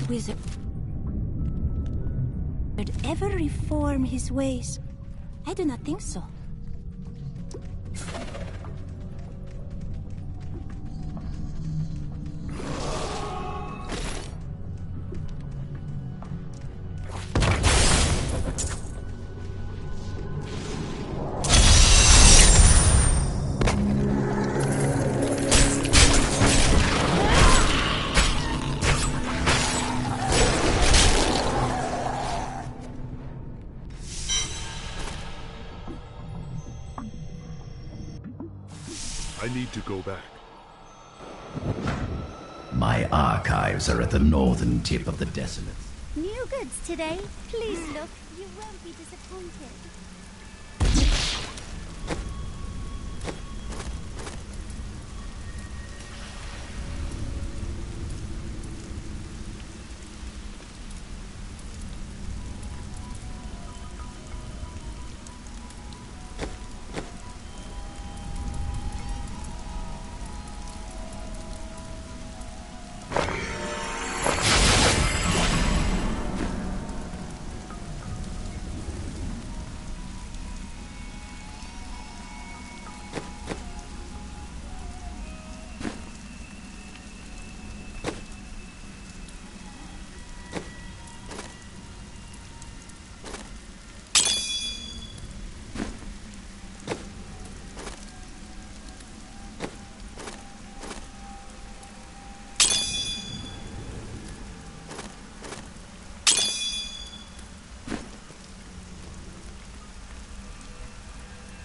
Wizard. ever reform his ways? I do not think so. I need to go back. My archives are at the northern tip of the desolate. New goods today. Please look. You won't be disappointed.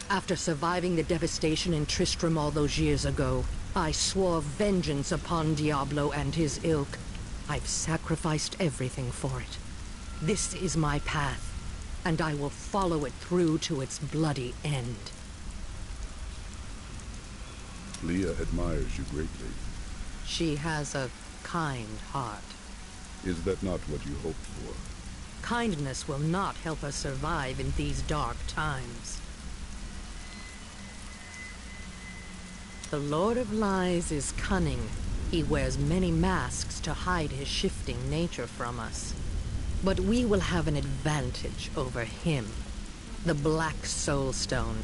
After surviving the devastation in Tristram all those years ago, I swore vengeance upon Diablo and his ilk. I've sacrificed everything for it. This is my path, and I will follow it through to its bloody end. Leah admires you greatly. She has a kind heart. Is that not what you hoped for? Kindness will not help us survive in these dark times. The Lord of Lies is cunning. He wears many masks to hide his shifting nature from us. But we will have an advantage over him. The Black Soulstone.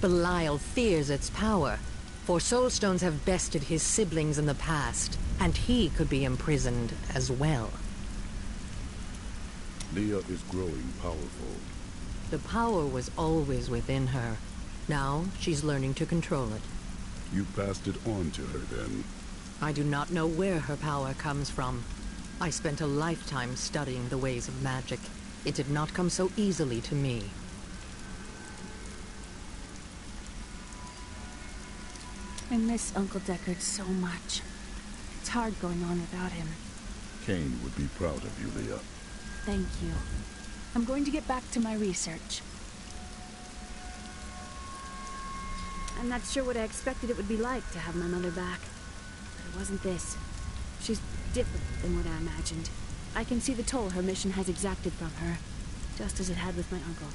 Belial fears its power, for Soulstones have bested his siblings in the past, and he could be imprisoned as well. Leah is growing powerful. The power was always within her. Now she's learning to control it. You passed it on to her, then? I do not know where her power comes from. I spent a lifetime studying the ways of magic. It did not come so easily to me. I miss Uncle Deckard so much. It's hard going on without him. Cain would be proud of you, Leah. Thank you. I'm going to get back to my research. I'm not sure what I expected it would be like to have my mother back. But it wasn't this. She's different than what I imagined. I can see the toll her mission has exacted from her, just as it had with my uncle.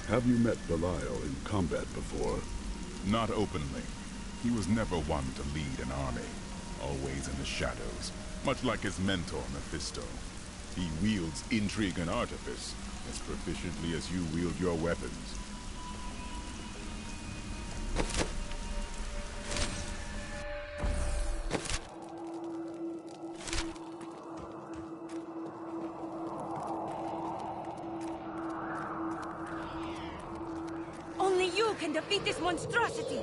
Have you met Belial in combat before? Not openly. He was never one to lead an army, always in the shadows, much like his mentor Mephisto. He wields intrigue and artifice as proficiently as you wield your weapons. Only you can defeat this monstrosity!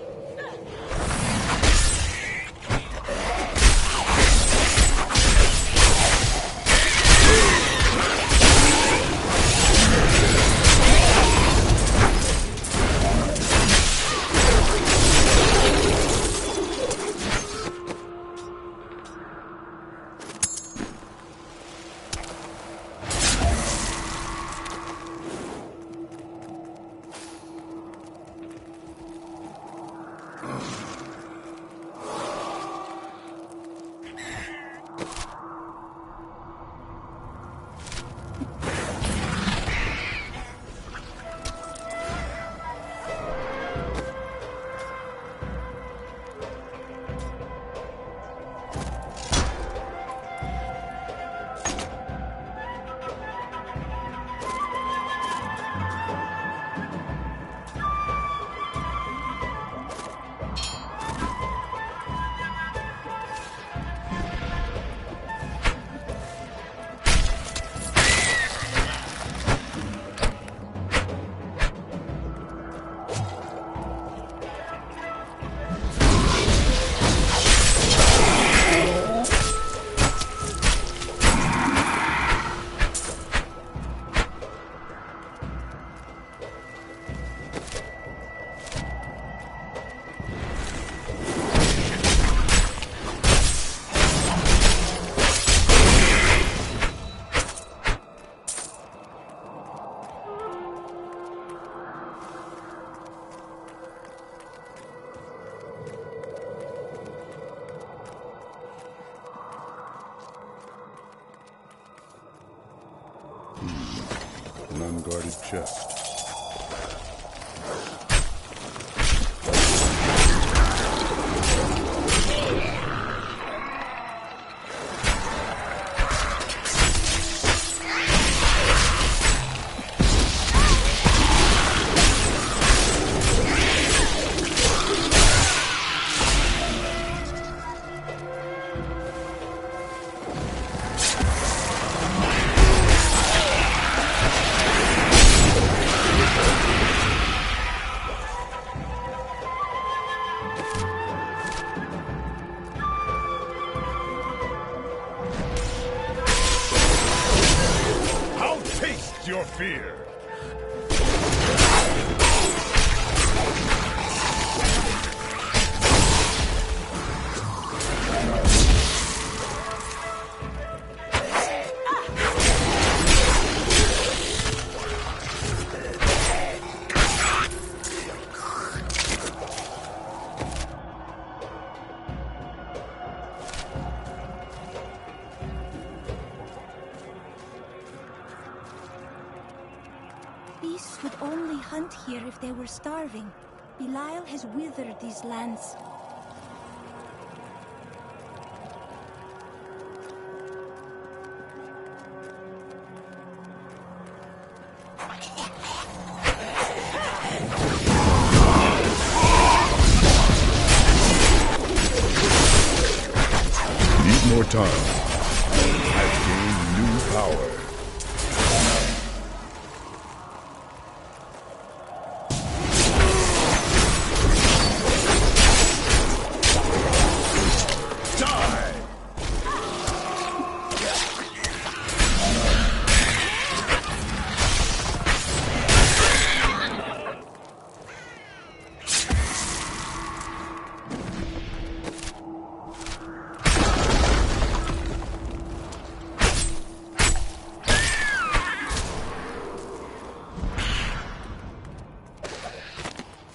An unguarded chest. Your fear. Beasts would only hunt here if they were starving. Belial has withered these lands. Need more time. I've gained new power.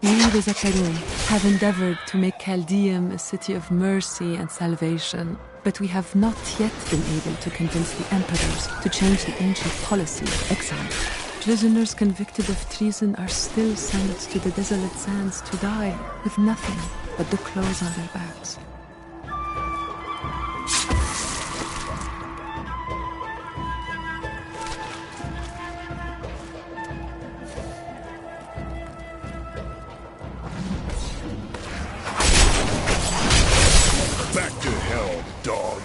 We, the Zakaru, have endeavored to make CALDEUM a city of mercy and salvation, but we have not yet been able to convince the emperors to change the ancient policy of exile. Prisoners convicted of treason are still sent to the desolate sands to die with nothing but the clothes on their backs. Back to hell, dog.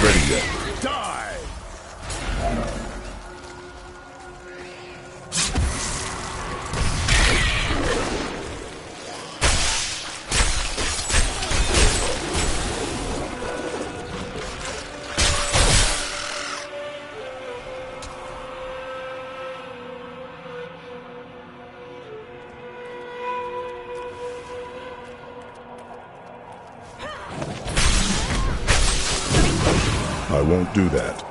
Ready yet? Die! I won't do that.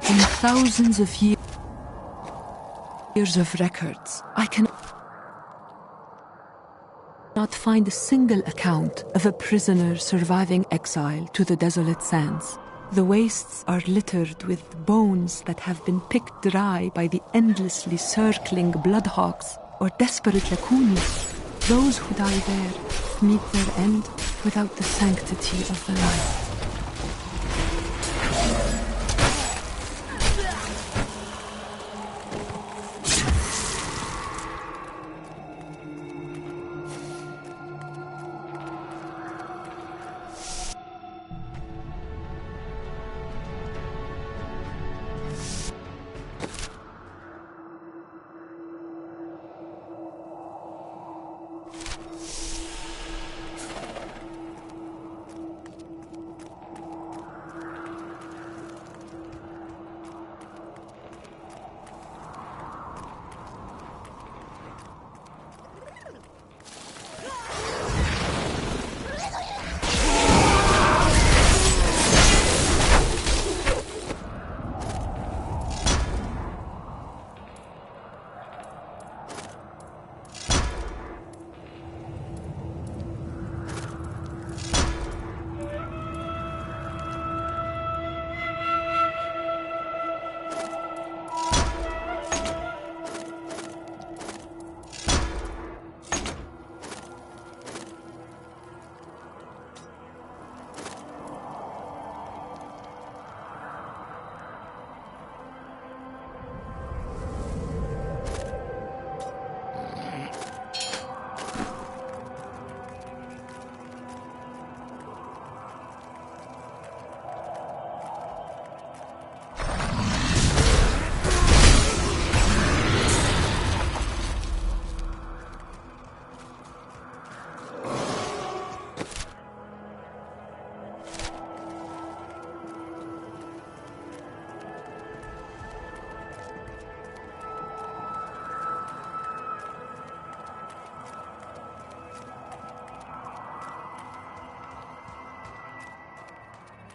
In thousands of years of records, I can not find a single account of a prisoner surviving exile to the desolate sands. The wastes are littered with bones that have been picked dry by the endlessly circling bloodhawks or desperate lacoons. Those who die there meet their end without the sanctity of the life.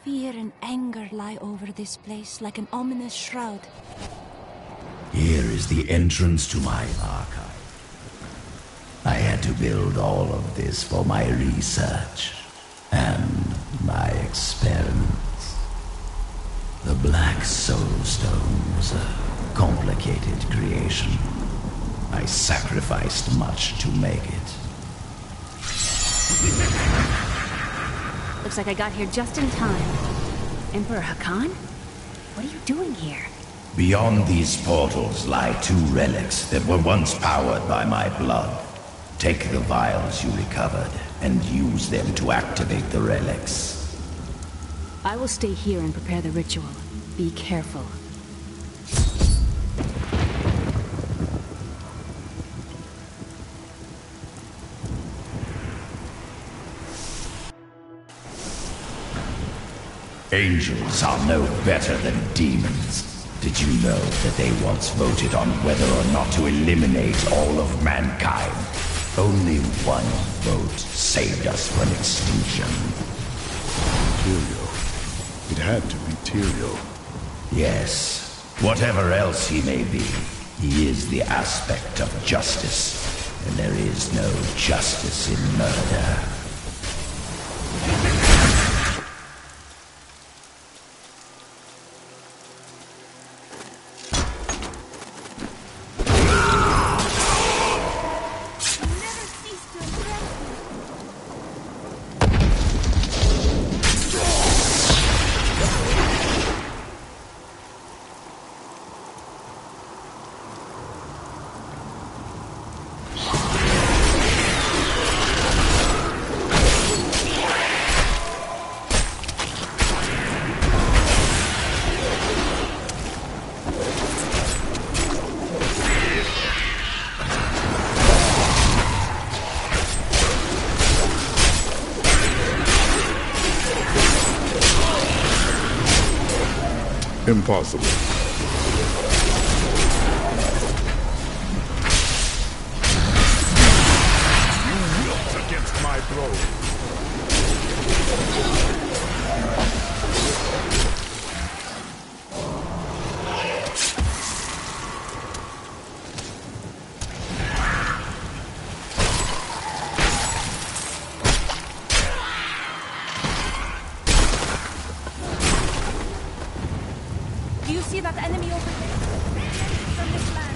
Fear and anger lie over this place like an ominous shroud. Here is the entrance to my archive. I had to build all of this for my research and my experiments. The Black Soul Stone was a complicated creation. I sacrificed much to make it. Looks like I got here just in time. Emperor Hakan? What are you doing here? Beyond these portals lie 2 relics that were once powered by my blood. Take the vials you recovered and use them to activate the relics. I will stay here and prepare the ritual. Be careful. Angels are no better than demons. Did you know that they once voted on whether or not to eliminate all of mankind? Only one vote saved us from extinction. Tyrael. It had to be Tyrael. Yes. Whatever else he may be, he is the aspect of justice. And there is no justice in murder. Impossible. You wilt against my blow. Do you see that enemy over there? From this land.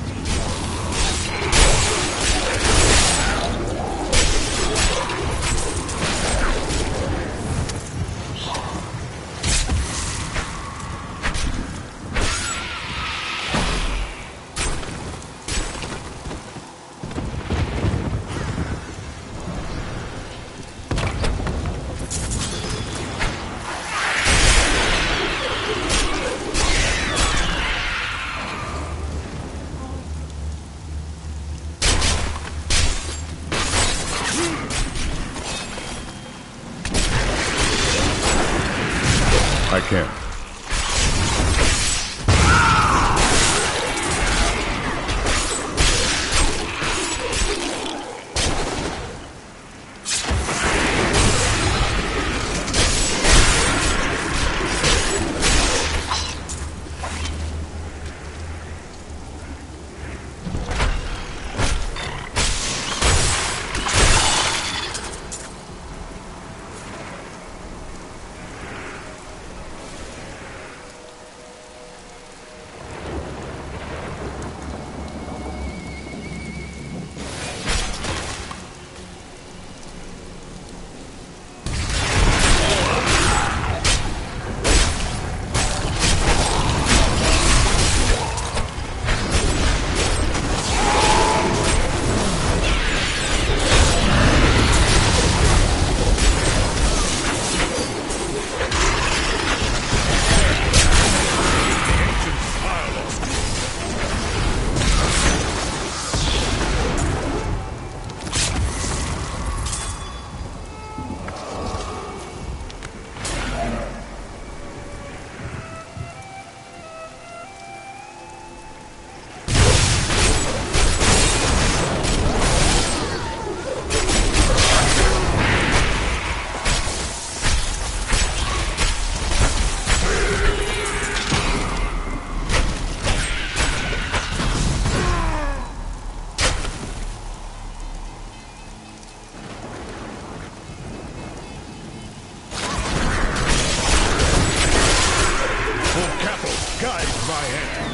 my head.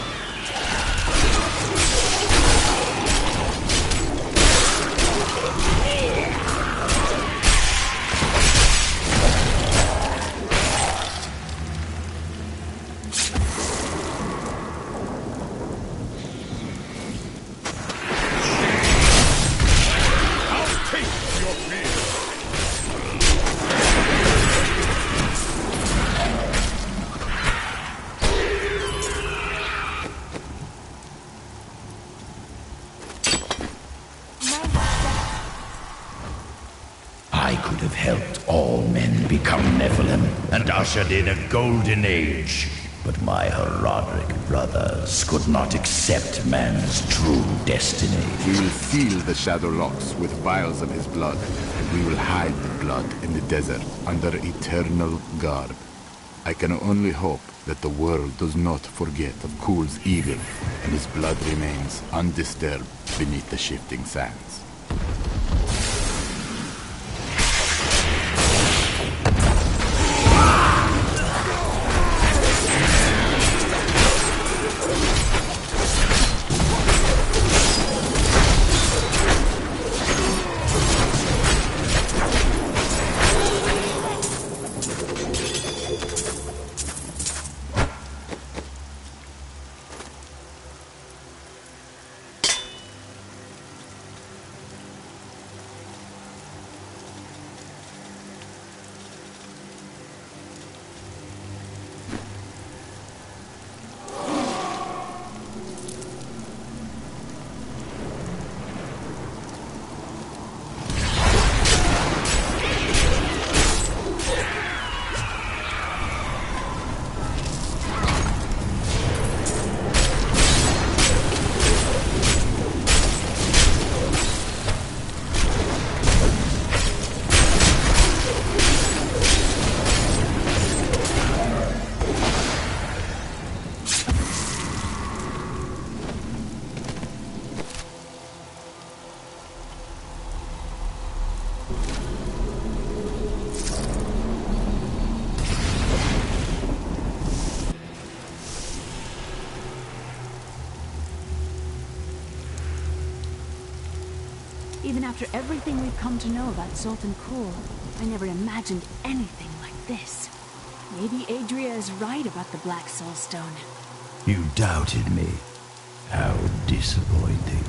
I could have helped all men become Nephilim and ushered in a golden age. But my Herodic brothers could not accept man's true destiny. We will seal the Shadow Locks with vials of his blood, and we will hide the blood in the desert under eternal guard. I can only hope that the world does not forget of Kul's evil, and his blood remains undisturbed beneath the shifting sands. Even after everything we've come to know about Sultan Kul, I never imagined anything like this. Maybe Adria is right about the Black Soul Stone. You doubted me. How disappointing.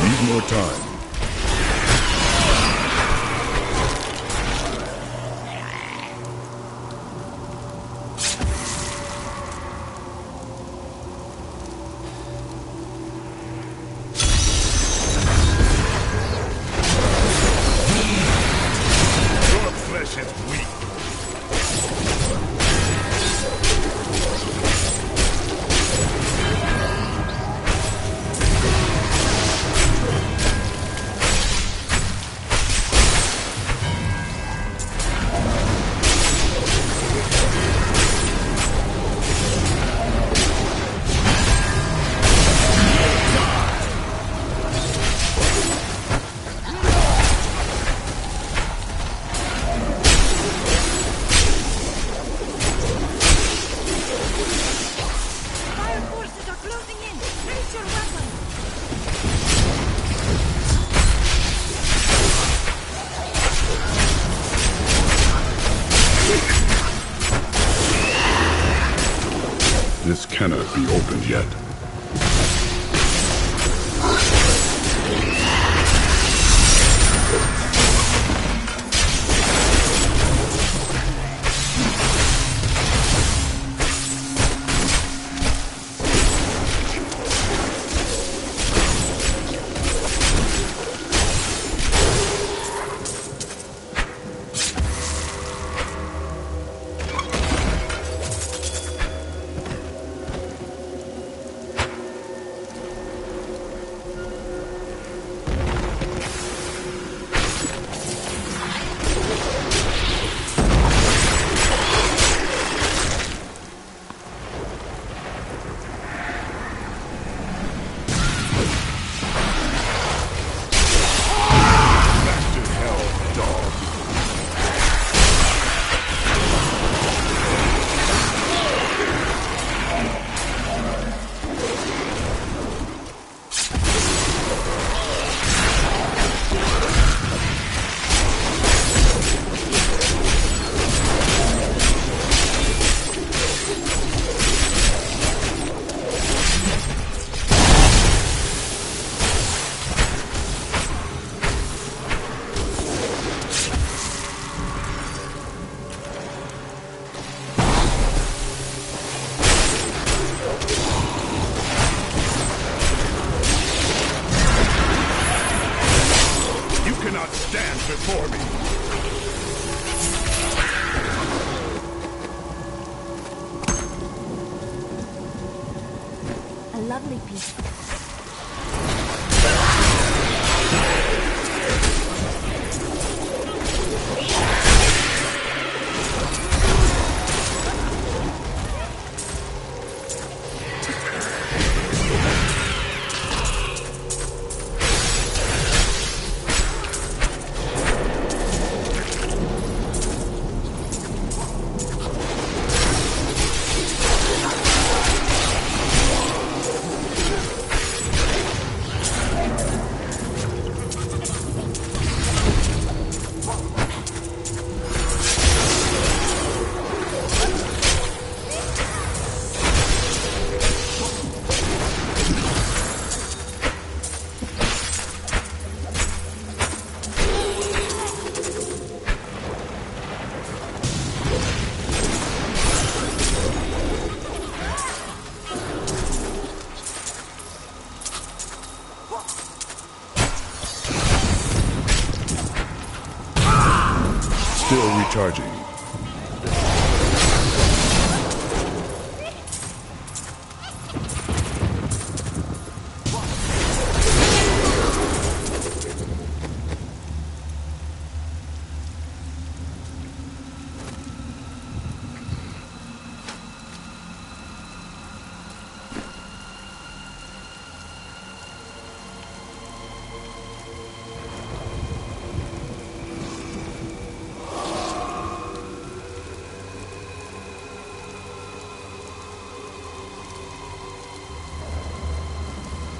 Need more time. Your flesh is weak. This cannot be opened yet. peace. Still recharging.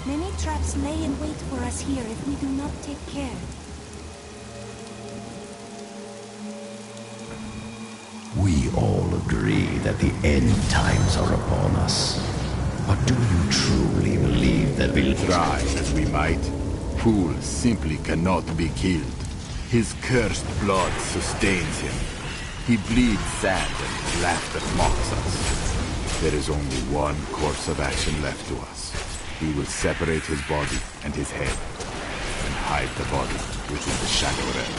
Many traps lay in wait for us here if we do not take care. We all agree that the end times are upon us. But do you truly believe that we'll try as we might? Pool simply cannot be killed. His cursed blood sustains him. He bleeds sand and laughter mocks us. There is only one course of action left to us. We will separate his body and his head, and hide the body within the Shadow Realm.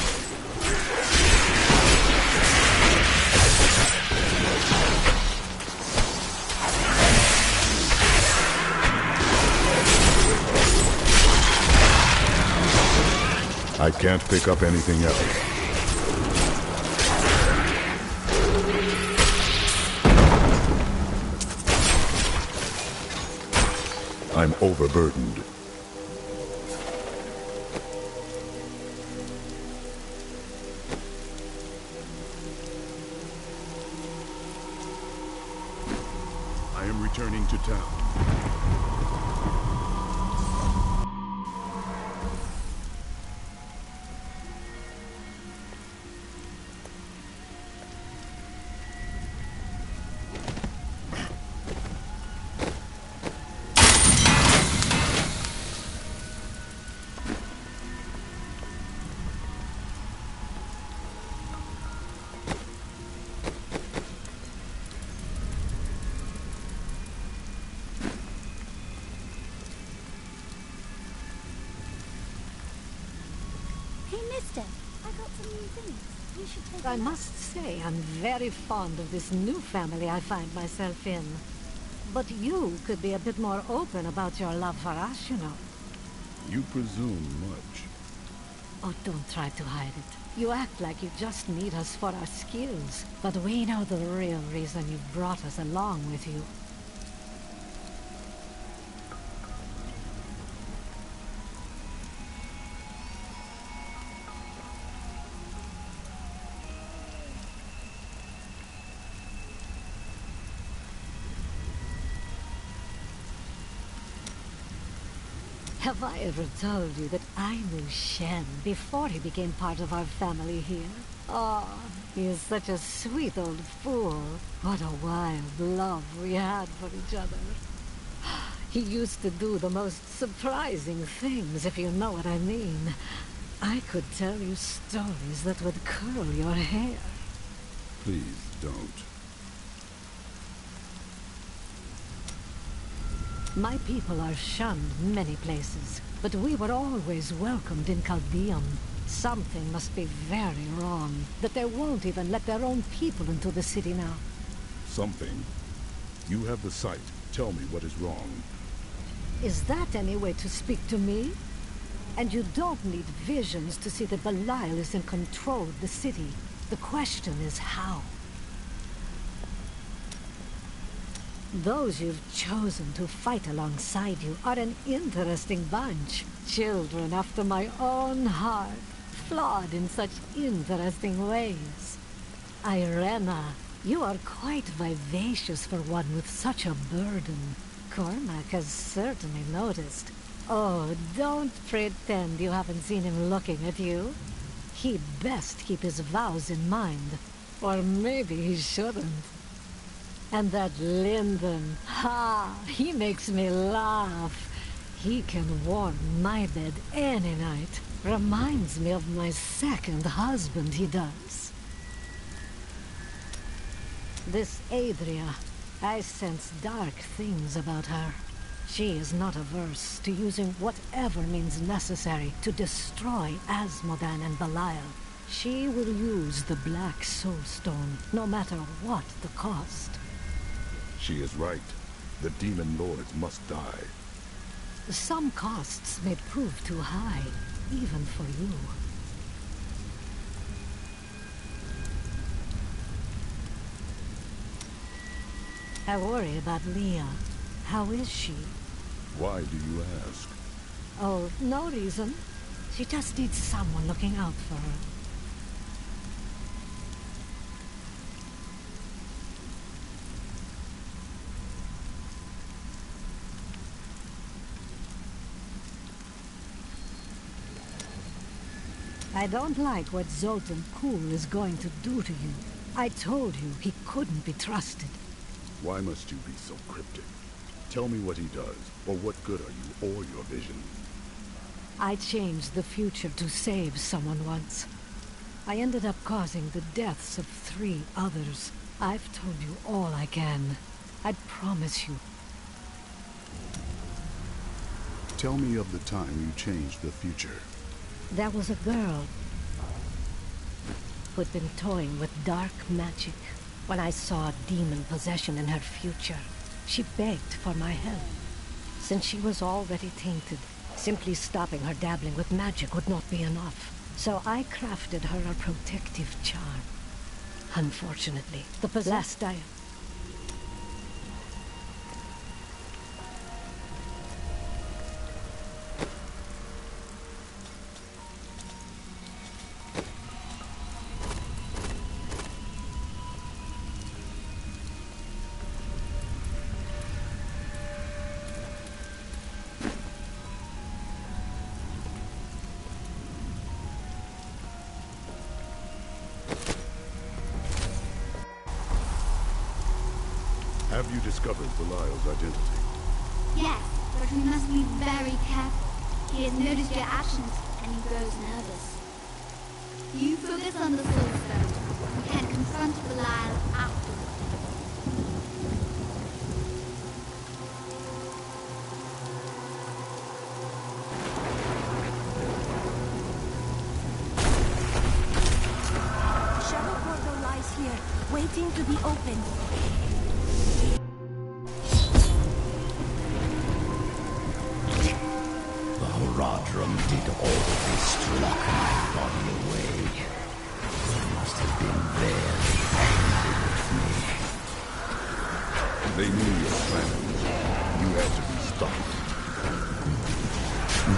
I can't pick up anything else. I'm overburdened. I am returning to town. I must say, I'm very fond of this new family I find myself in. But you could be a bit more open about your love for us, you know. You presume much. Oh, don't try to hide it. You act like you just need us for our skills. But we know the real reason you brought us along with you. Have I ever told you that I knew Shen before he became part of our family here? Oh, he is such a sweet old fool. What a wild love we had for each other. He used to do the most surprising things, if you know what I mean. I could tell you stories that would curl your hair. Please don't. My people are shunned many places, but we were always welcomed in CALDEUM. Something must be very wrong, that they won't even let their own people into the city now. Something? You have the sight. Tell me what is wrong. Is that any way to speak to me? And you don't need visions to see that Belial is in control of the city. The question is how. Those you've chosen to fight alongside you are an interesting bunch. Children after my own heart, flawed in such interesting ways. Irena, you are quite vivacious for one with such a burden. Cormac has certainly noticed. Oh, don't pretend you haven't seen him looking at you. He'd best keep his vows in mind. Or maybe he shouldn't. And that Lyndon, ha! He makes me laugh. He can warm my bed any night. Reminds me of my second husband, he does. This Adria, I sense dark things about her. She is not averse to using whatever means necessary to destroy Asmodan and Belial. She will use the Black Soulstone, no matter what the cost. She is right. The demon lords must die. Some costs may prove too high, even for you. I worry about Leah. How is she? Why do you ask? Oh, no reason. She just needs someone looking out for her. I don't like what Zoltan Kuhl is going to do to you. I told you he couldn't be trusted. Why must you be so cryptic? Tell me what he does, or what good are you or your vision? I changed the future to save someone once. I ended up causing the deaths of 3 others. I've told you all I can. I promise you. Tell me of the time you changed the future. There was a girl who'd been toying with dark magic. When I saw demon possession in her future, she begged for my help. Since she was already tainted, simply stopping her dabbling with magic would not be enough. So I crafted her a protective charm. Unfortunately, the possessed Have you discovered Belial's identity? Yes, but we must be very careful. He has noticed your actions, and he grows nervous. You focus on the Soulstone. We can confront Belial afterward. The shadow portal lies here, waiting to be opened. Rodrum did all this to lock my body away. They must have been very angry with me. They knew your plans. You had to be stopped.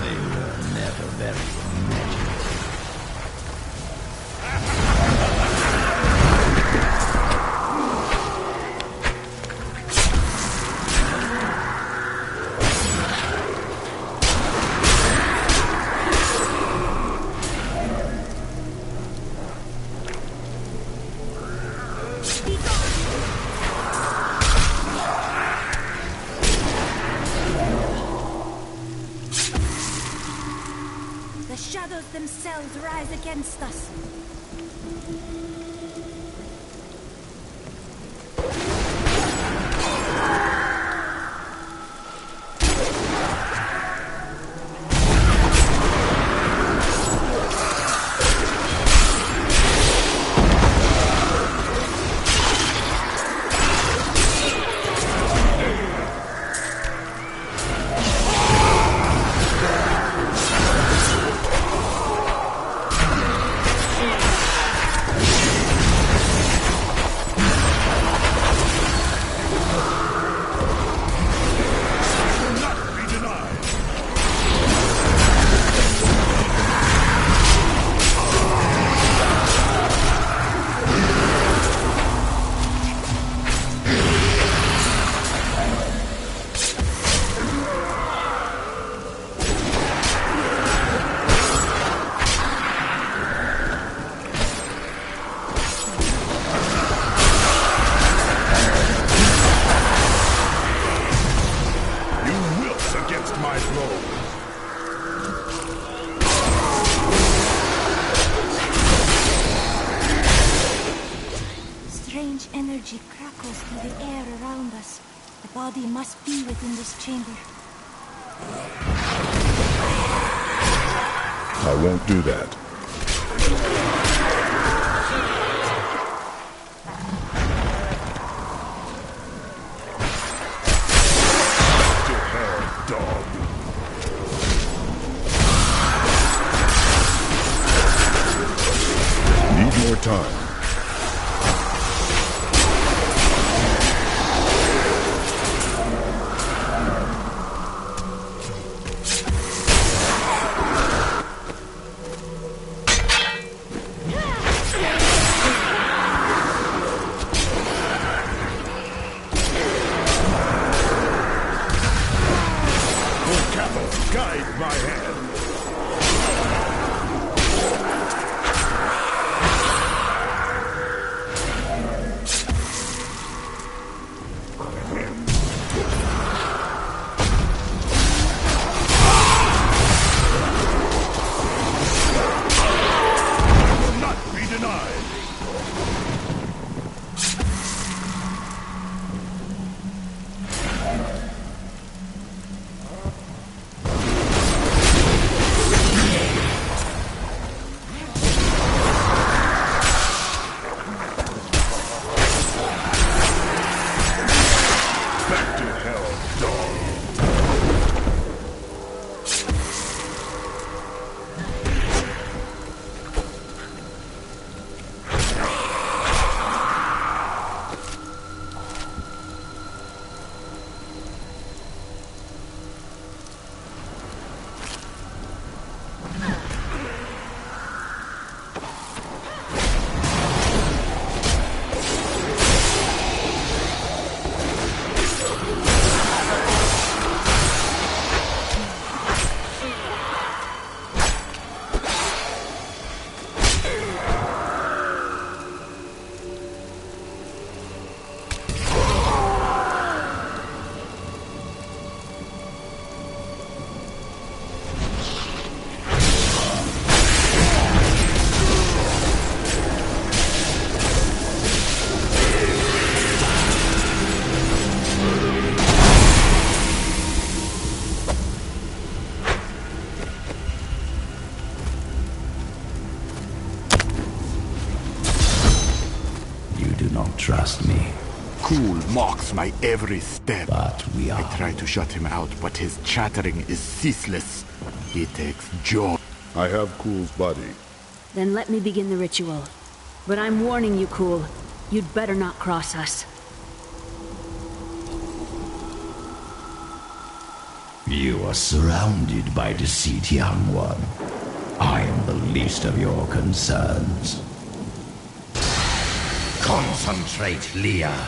They were never very imaginative. Themselves rise against us. energy crackles through the air around us. The body must be within this chamber. I won't do that. To hell, dog. Need more time. Guide my hand. Will not be denied. Back to hell, dog. You do not trust me. Cool marks my every step. But we are... I try to shut him out, but his chattering is ceaseless. He takes joy. I have Cool's body. Then let me begin the ritual. But I'm warning you, Cool. You'd better not cross us. You are surrounded by deceit, young one. I am the least of your concerns. Concentrate, Leah.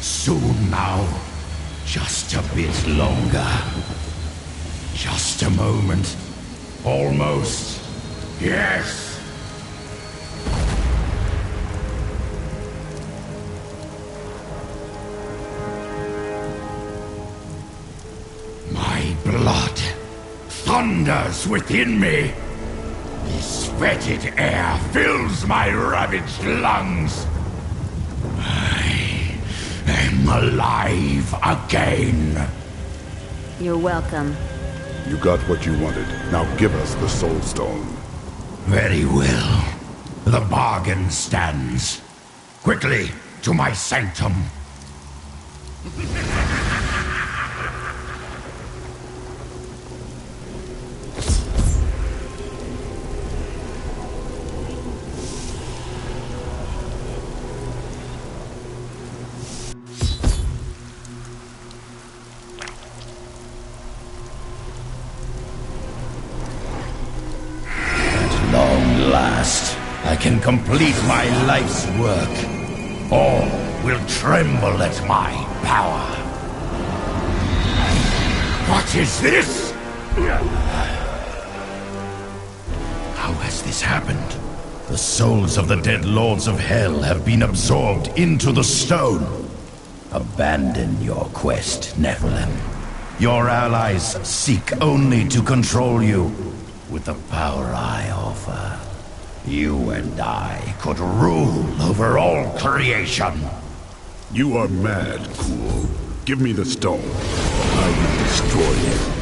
Soon now. Just a bit longer. Just a moment. Almost. Yes. My blood thunders within me. This fetid air fills my ravaged lungs. I am alive again. You're welcome. You got what you wanted. Now give us the Soul Stone. Very well. The bargain stands. Quickly, to my sanctum. I can complete my life's work. All will tremble at my power. What is this? How has this happened? The souls of the dead lords of hell have been absorbed into the stone. Abandon your quest, Nephilim. Your allies seek only to control you. With the power I offer, you and I could rule over all creation. You are mad, Cool. Give me the stone. I will destroy it.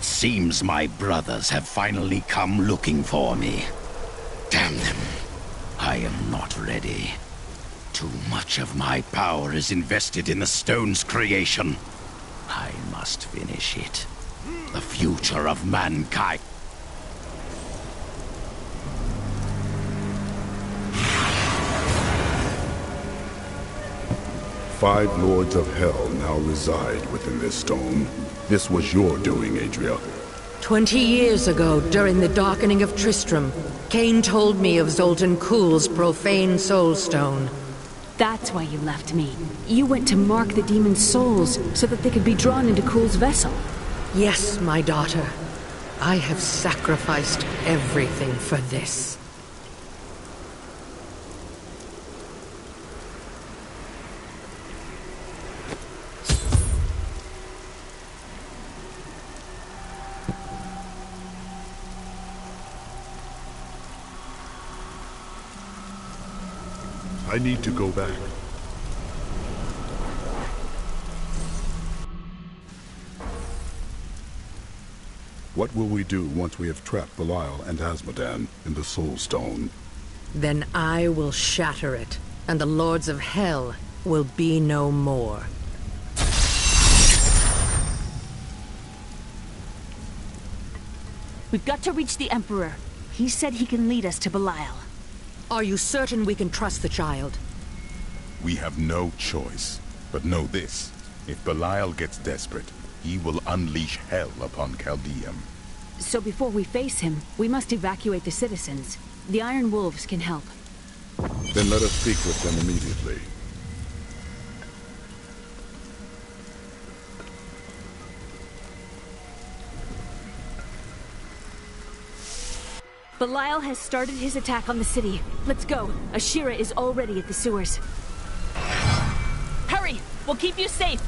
Seems my brothers have finally come looking for me. Damn them. I am not ready. Too much of my power is invested in the stone's creation. I must finish it. The future of mankind. Five lords of hell now reside within this stone. This was your doing, Adria. 20 years ago, during the darkening of Tristram, Cain told me of Zoltan Kuhl's profane soulstone. That's why you left me. You went to mark the demon's souls so that they could be drawn into Kuhl's vessel. Yes, my daughter. I have sacrificed everything for this. I need to go back. What will we do once we have trapped Belial and Asmodan in the Soul Stone? Then I will shatter it, and the Lords of Hell will be no more. We've got to reach the Emperor. He said he can lead us to Belial. Are you certain we can trust the child? We have no choice. But know this. If Belial gets desperate, he will unleash hell upon CALDEUM. So before we face him, we must evacuate the citizens. The Iron Wolves can help. Then let us speak with them immediately. Belial has started his attack on the city. Let's go. Ashira is already at the sewers. Hurry! We'll keep you safe!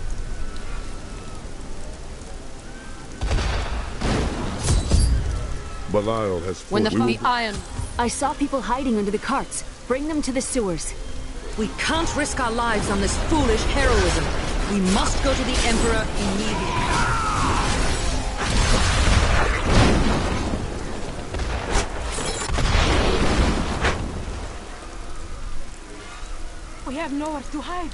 Belial has... When the iron... I saw people hiding under the carts. Bring them to the sewers. We can't risk our lives on this foolish heroism. We must go to the Emperor immediately. We have nowhere to hide.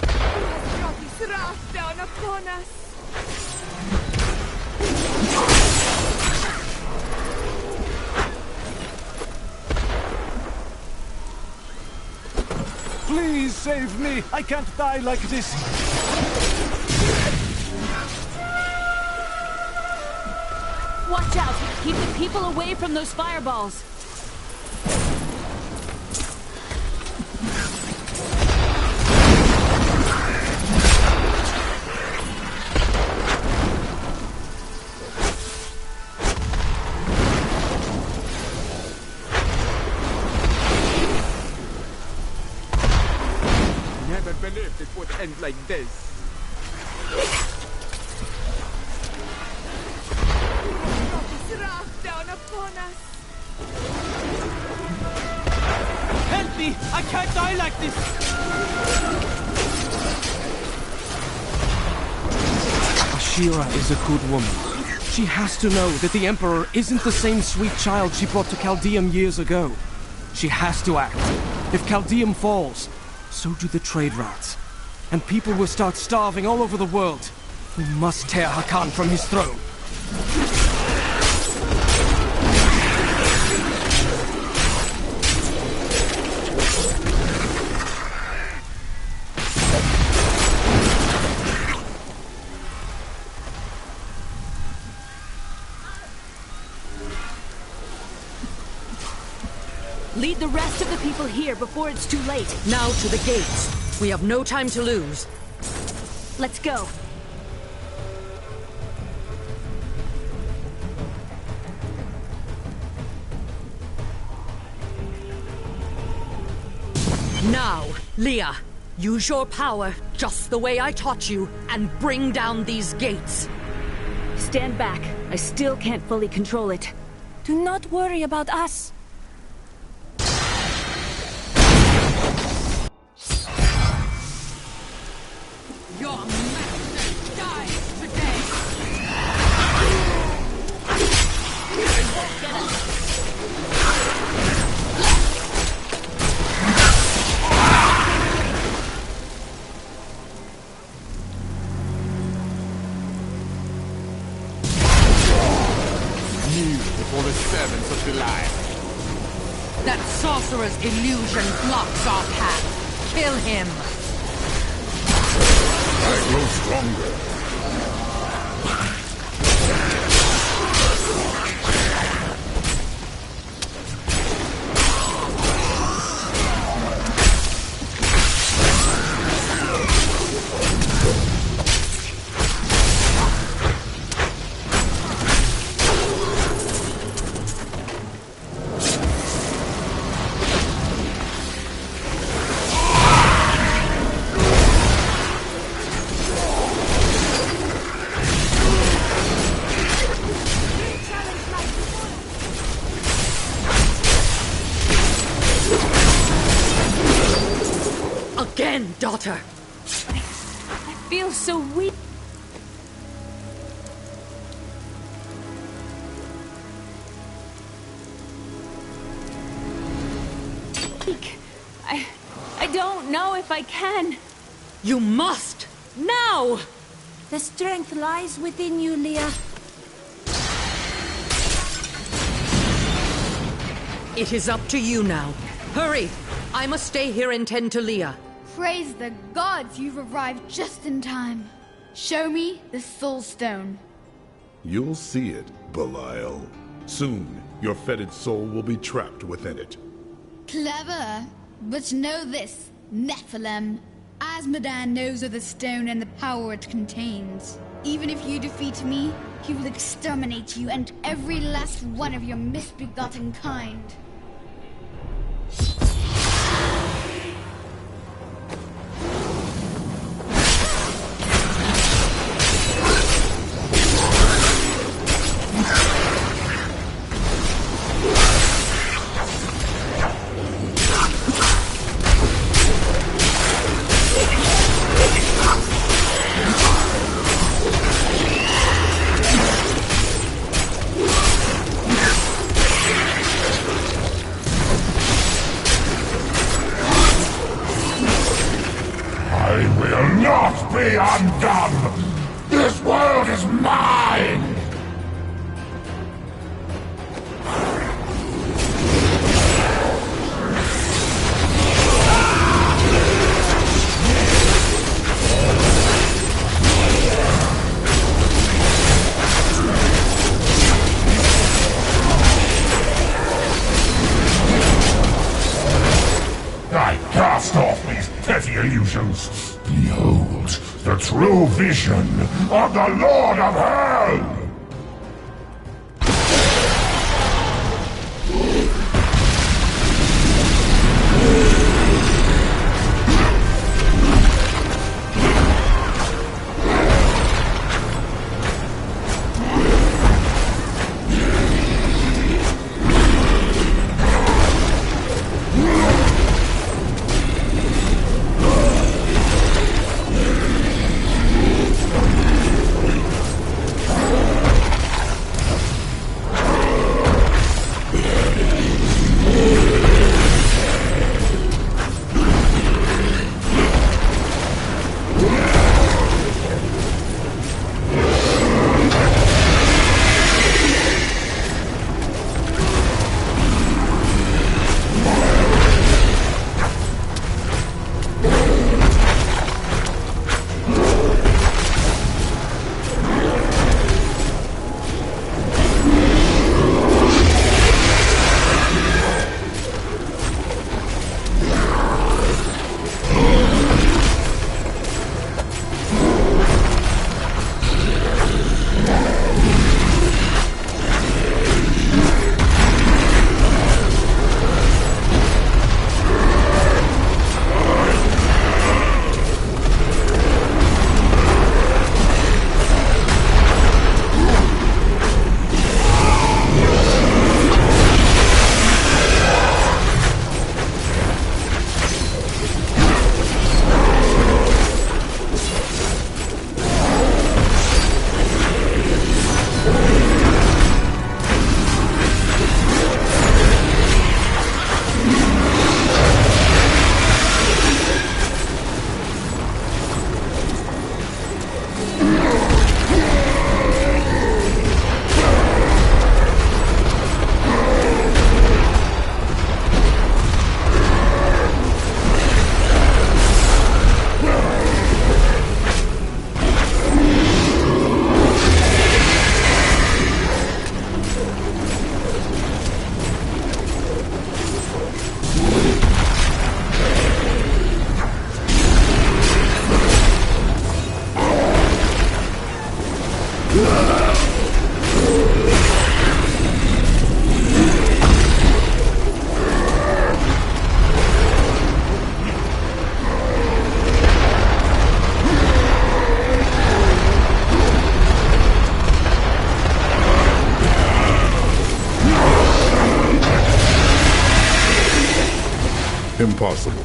He has brought his wrath down upon us. Please save me! I can't die like this! Watch out! Keep the people away from those fireballs! Never believed it would end like this. Down upon us. Help me! I can't die like this! Ashira is a good woman. She has to know that the Emperor isn't the same sweet child she brought to CALDEUM years ago. She has to act. If CALDEUM falls, so do the trade routes. And people will start starving all over the world. We must tear Hakan from his throne. Lead the rest of the people here before it's too late. Now to the gates. We have no time to lose. Let's go. Now, Leah, use your power just the way I taught you and bring down these gates. Stand back. I still can't fully control it. Do not worry about us. Your master dies today! Get us! Kneel before the servants of Delilah. That sorcerer's illusion blocks our path. Kill him! I grow stronger. Again, daughter! I feel so weak. I don't know if I can. You must! Now! The strength lies within you, Leah. It is up to you now. Hurry! I must stay here and tend to Leah. Praise the gods, you've arrived just in time. Show me the Soul Stone. You'll see it, Belial. Soon, your fetid soul will be trapped within it. Clever. But know this, Nephilim. Azmodan knows of the stone and the power it contains. Even if you defeat me, he will exterminate you and every last one of your misbegotten kind. Be undone! This world is mine! I cast off these petty illusions. Behold, the true vision of the Lord of Hell! Impossible.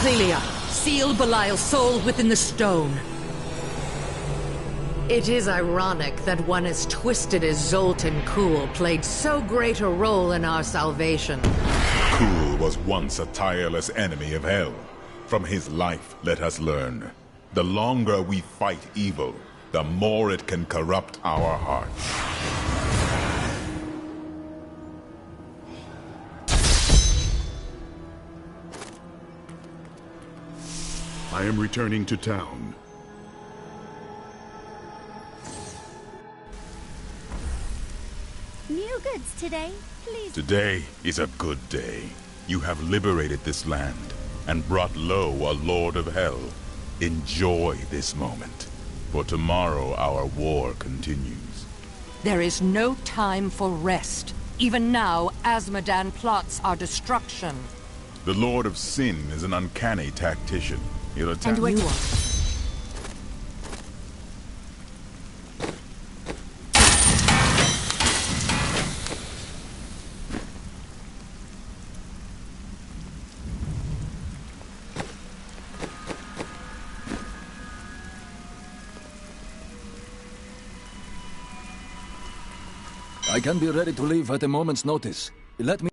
Clelia, seal Belial's soul within the stone. It is ironic that one as twisted as Zoltan Kuhl played so great a role in our salvation. Kuhl was once a tireless enemy of hell. From his life, let us learn. The longer we fight evil, the more it can corrupt our hearts. I am returning to town. New goods today, please. Today is a good day. You have liberated this land and brought low a lord of hell. Enjoy this moment, for tomorrow our war continues. There is no time for rest. Even now, Azmodan plots our destruction. The Lord of Sin is an uncanny tactician. He'll attack And you are. I can be ready to leave at a moment's notice. Let me...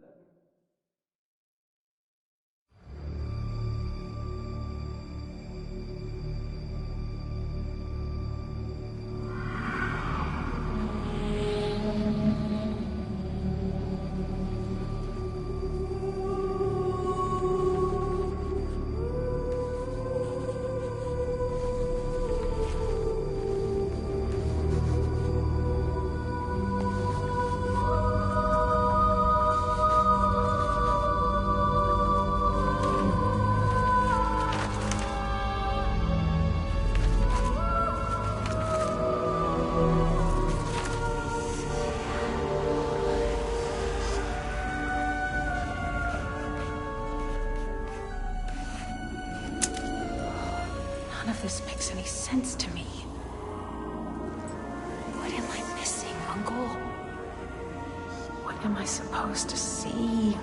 None of this makes any sense to me. What am I missing, Uncle? What am I supposed to see?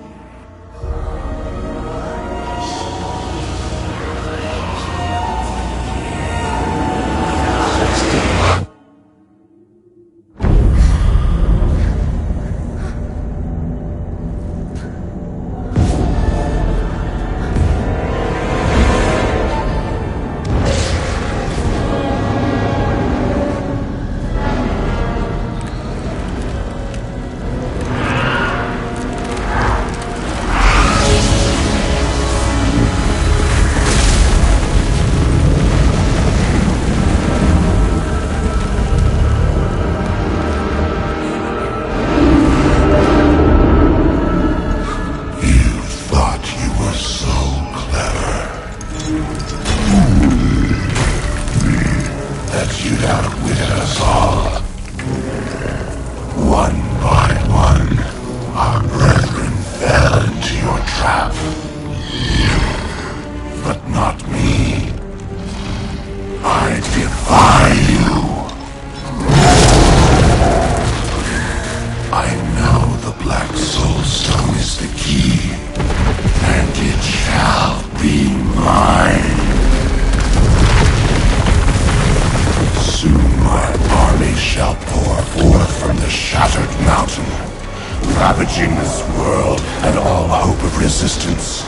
Ravaging this world and all hope of resistance.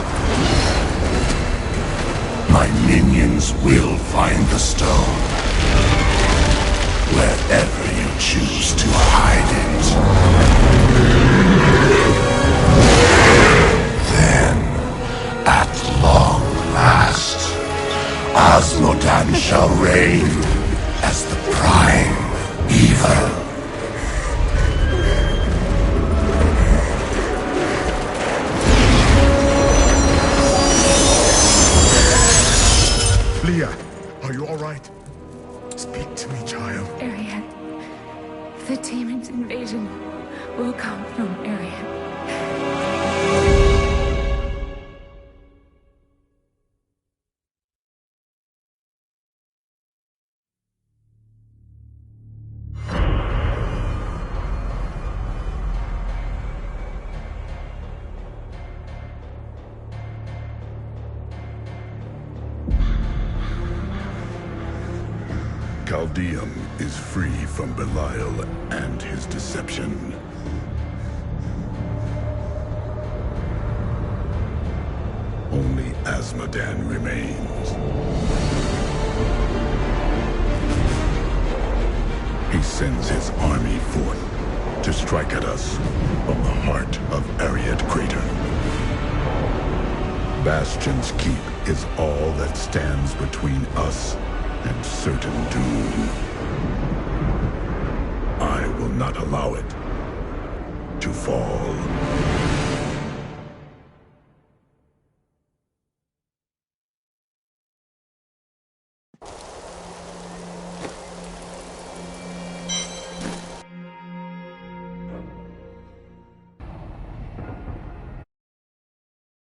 My minions will find the stone. Wherever you choose to hide it. Then, at long last, Azmodan shall reign. CALDEUM is free from Belial and his deception. Only Azmodan remains. He sends his army forth to strike at us from the heart of Ariad Crater. Bastion's Keep is all that stands between us and certain doom. I will not allow it to fall.